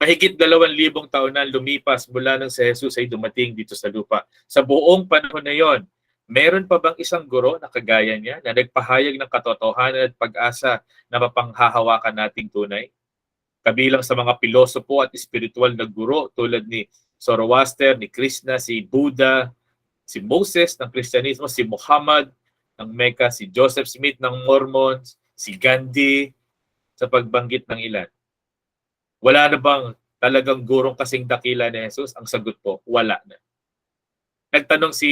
Mahigit 2,000 taon na lumipas mula nang si Jesus ay dumating dito sa lupa. Sa buong panahon na yon, meron pa bang isang guro na kagaya niya na nagpahayag ng katotohanan at pag-asa na mapanghahawakan nating tunay? Kabilang sa mga pilosopo at espiritual na guro tulad ni Zoroaster, ni Krishna, si Buddha, si Moses ng Kristyanismo, si Muhammad ng Mecca, si Joseph Smith ng Mormons, si Gandhi, sa pagbanggit ng ilan. Wala na bang talagang gurong kasing dakila ni Jesus? Ang sagot po, wala na. Nagtanong si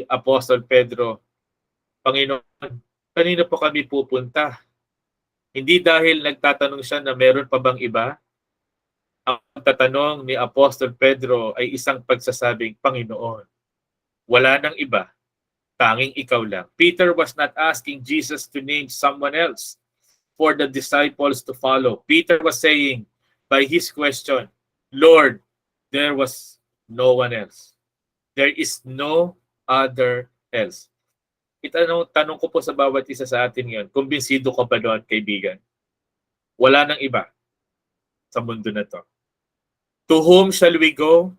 Apostol Pedro, Panginoon, kanino po kami pupunta? Hindi dahil nagtatanong siya na meron pa bang iba. Ang tatanong ni Apostol Pedro ay isang pagsasabing, Panginoon, wala nang iba, tanging ikaw lang. Peter was not asking Jesus to name someone else for the disciples to follow. Peter was saying, by his question, Lord, there was no one else. There is no other else. Tanong ko po sa bawat isa sa atin ngayon, kumbinsido ka ba doon, kaibigan? Wala nang iba sa mundo na to. To whom shall we go?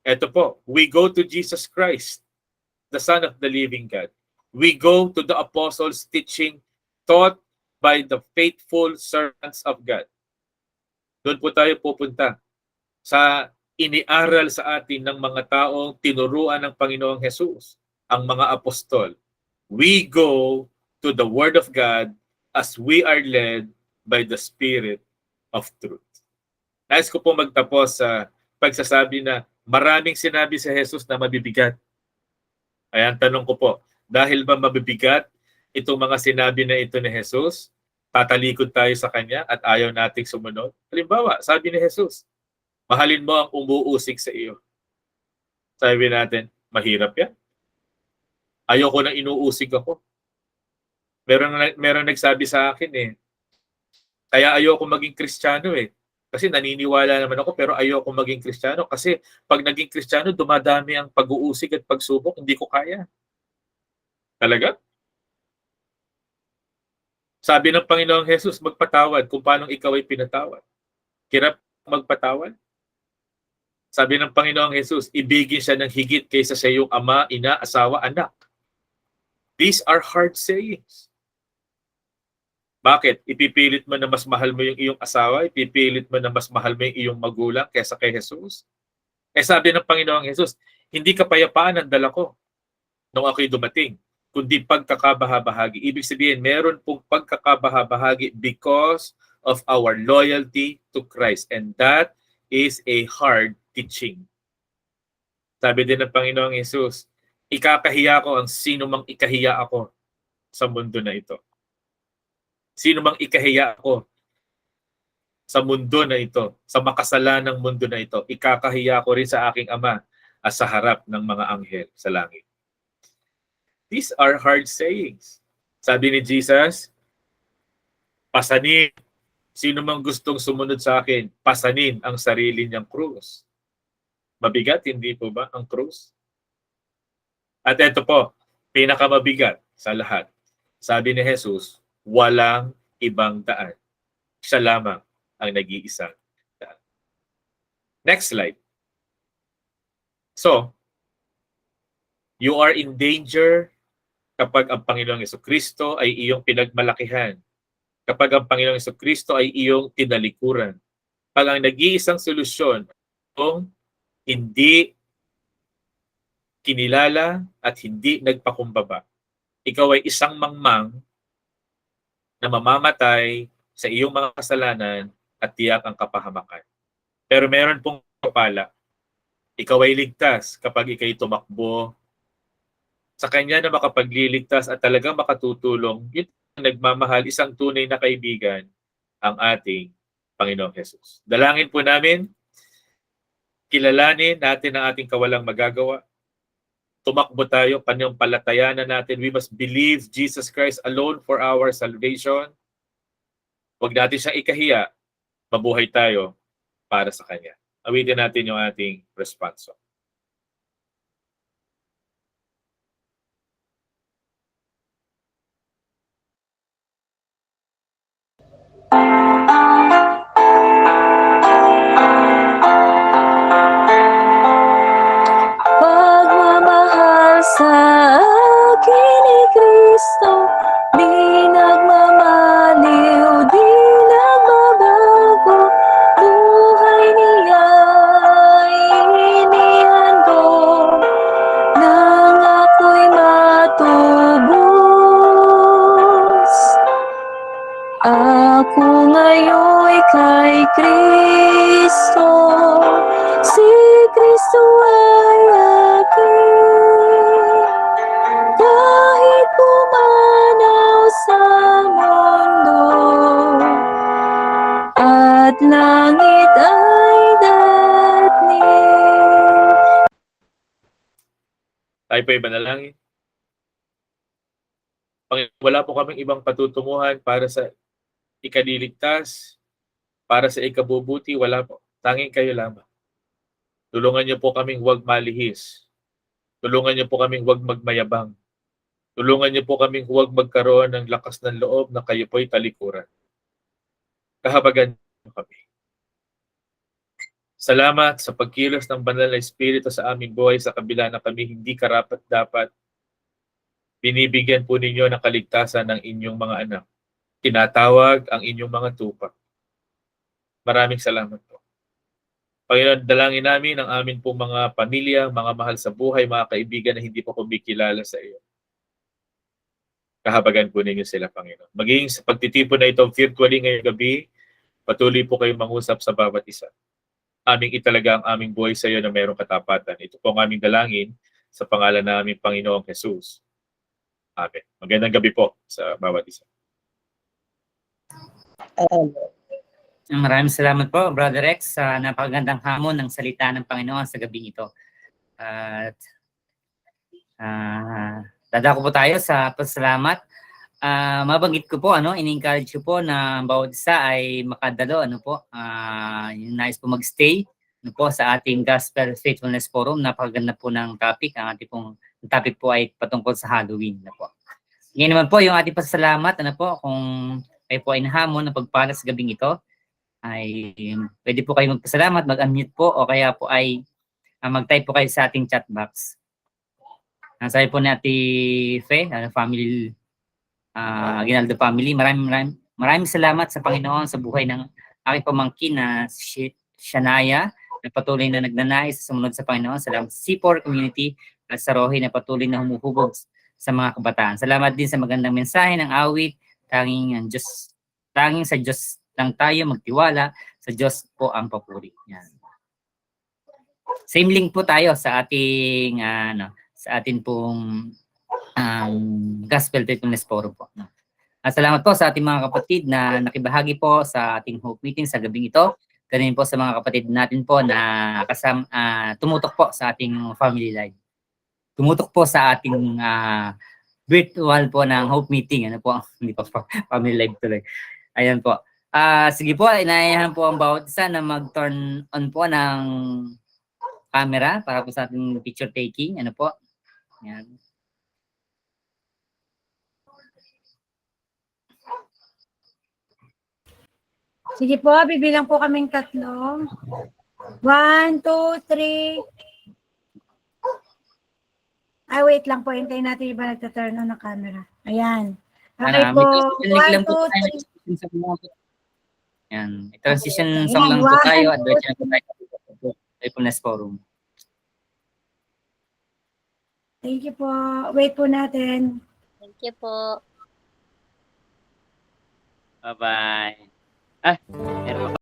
Ito po, we go to Jesus Christ, the Son of the living God. We go to the apostles' teaching taught by the faithful servants of God. Doon po tayo pupunta sa iniaral sa atin ng mga taong tinuruan ng Panginoong Jesus, ang mga apostol. We go to the Word of God as we are led by the Spirit of truth. Nais ko po magtapos sa pagsasabi na maraming sinabi si Jesus na mabibigat. Ayan, tanong ko po, dahil ba mabibigat itong mga sinabi na ito ni Jesus? Tatalikod tayo sa Kanya at ayaw nating sumunod? Halimbawa, sabi ni Jesus, mahalin mo ang umuusig sa iyo. Sabi natin, mahirap yan. Ayoko na inuusig ako. Meron nagsabi sa akin kaya ayoko maging Kristiyano Kasi naniniwala naman ako pero ayoko maging Kristiyano kasi pag naging Kristiyano dumadami ang pag-uusig at pagsubok, hindi ko kaya. Talaga? Sabi ng Panginoong Jesus, magpatawad kung paano ikaw ay pinatawad. Hirap magpatawad? Sabi ng Panginoong Jesus, ibigin siya ng higit kaysa sa iyong ama, ina, asawa, anak. These are hard sayings. Bakit? Ipipilit mo na mas mahal mo yung iyong asawa? Ipipilit mo na mas mahal mo yung iyong magulang kaysa kay Jesus? Sabi ng Panginoong Jesus, hindi kapayapaan ang dala ko nung ako'y dumating, kundi pagkakabahabahagi. Ibig sabihin, meron pong pagkakabahabahagi because of our loyalty to Christ. And that is a hard teaching. Sabi din ng Panginoong Jesus, ikakahiya ko ang sino mang ikahiya ako sa mundo na ito. Sino mang ikahiya ako sa mundo na ito, sa makasalanang mundo na ito, ikakahiya ko rin sa aking Ama at sa harap ng mga anghel sa langit. These are hard sayings. Sabi ni Jesus, pasanin. Sino mang gustong sumunod sa akin, pasanin ang sarili niyang krus. Mabigat, hindi po ba ang krus? At ito po, pinakamabigat sa lahat. Sabi ni Jesus, walang ibang daan. Siya lamang ang nag-iisang daan. Next slide. So, you are in danger kapag ang Panginoong Jesucristo ay iyong pinagmalakihan. Kapag ang Panginoong Jesucristo ay iyong tinalikuran. Pag ang nag-iisang solusyon kung hindi kinilala at hindi nagpakumbaba, ikaw ay isang mangmang na mamamatay sa iyong mga kasalanan at tiyak ang kapahamakan. Pero meron pong kapala. Ikaw ay ligtas kapag ikay tumakbo sa Kanya na makapagliligtas at talagang makatutulong. Yun ang nagmamahal, isang tunay na kaibigan, ang ating Panginoong Jesus. Dalangin po namin, kilalanin natin ang ating kawalang magagawa. Tumakbo tayo, panampalatayanan natin. We must believe Jesus Christ alone for our salvation. Huwag natin siyang ikahiya. Mabuhay tayo para sa Kanya. Awitin natin yung ating response. Pagmamahal sa akin ni Kristo, di nagmamaliw, di nagbabago. Buhay niya'y inihandog, nang ako'y matubos. Ako ngayon'y kay Kristo, si Kristo ay akin. Kahit pumanaw sa mundo, at langit ay datnin. Tayo pa ibanalangin. Panginoon, wala po kaming ibang patutunguhan para sa ikaliligtas, para sa ikabubuti, wala po. Tanging kayo lamang. Tulungan niyo po kaming huwag malihis. Tulungan niyo po kaming huwag magmayabang. Tulungan niyo po kaming huwag magkaroon ng lakas ng loob na kayo po'y talikuran. Kahabagan niyo kami. Salamat sa pagkilos ng banal na Espiritu sa aming buhay sa kabila na kami hindi karapat-dapat. Binibigyan po ninyo ng kaligtasan ng inyong mga anak. Tinatawag ang inyong mga tupa. Maraming salamat po. Panginoon, dalangin namin ang amin pong mga pamilya, mga mahal sa buhay, mga kaibigan na hindi po kumikilala sa iyo. Kahabagan po ninyo sila, Panginoon. Maging sa pagtitipon na ito virtually ngayong gabi, patuloy po kayong mangusap sa bawat isa. Aming italaga ang aming buhay sa iyo na mayroong katapatan. Ito po ang aming dalangin sa pangalan na aming Panginoong Jesus. Amen. Magandang gabi po sa bawat isa. Maraming salamat po, Brother Rex, sa napakagandang hamon ng salita ng Panginoon sa gabi ito. At dadako po tayo sa pasalamat. Mabanggit ko po, in-encourage ko po na bawat isa ay makadalo, yung nais po magstay po sa ating Gospel Faithfulness Forum. Napakaganda po ng topic. Ang topic po ay patungkol sa Halloween. Po. Ngayon naman po yung ating pasalamat, kung kayo po ay nahamon na pagpala sa gabing ito, ay pwede po kayo magpasalamat, mag-unmute po, o kaya po ay mag-type po kayo sa ating chat box. Sabi po ni Ate Fe, family, Aguinaldo family, maraming salamat sa Panginoon sa buhay ng aking pamangkin na si Shanaya, na patuloy na nagnanais sa sumunod sa Panginoon. Salamat sa C4 community at sa Rohi na patuloy na humuhubog sa mga kabataan. Salamat din sa magandang mensahe ng awit, tanging sa Diyos lang tayo magtiwala, sa Diyos po ang papuri. Yan. Same link po tayo sa ating sa atin pong Gospel Faithfulness Forum po. Salamat po sa ating mga kapatid na nakibahagi po sa ating Hope Meeting sa gabing ito. Ganun po sa mga kapatid natin po na tumutok po sa ating family life. Tumutok po sa ating virtual po ng Hope Meeting. Ano po? Hindi po family life tuloy. Ayan po. Sige po, inaayahan po ang bawat isa na mag-turn on po ng camera para po sa ating picture taking. Ano po? Ayan. Sige po, bibilang po kaming 3. 1, 2, 3. Ay, wait lang po. Hintayin natin iba nagta-turn on ng camera. Ayan. Okay po. May 1, 2, 3. Ayan. Transition song lang po tayo at diretso na po tayo sa Faithfulness Forum. Thank you po. Wait po natin. Thank you po. Bye-bye.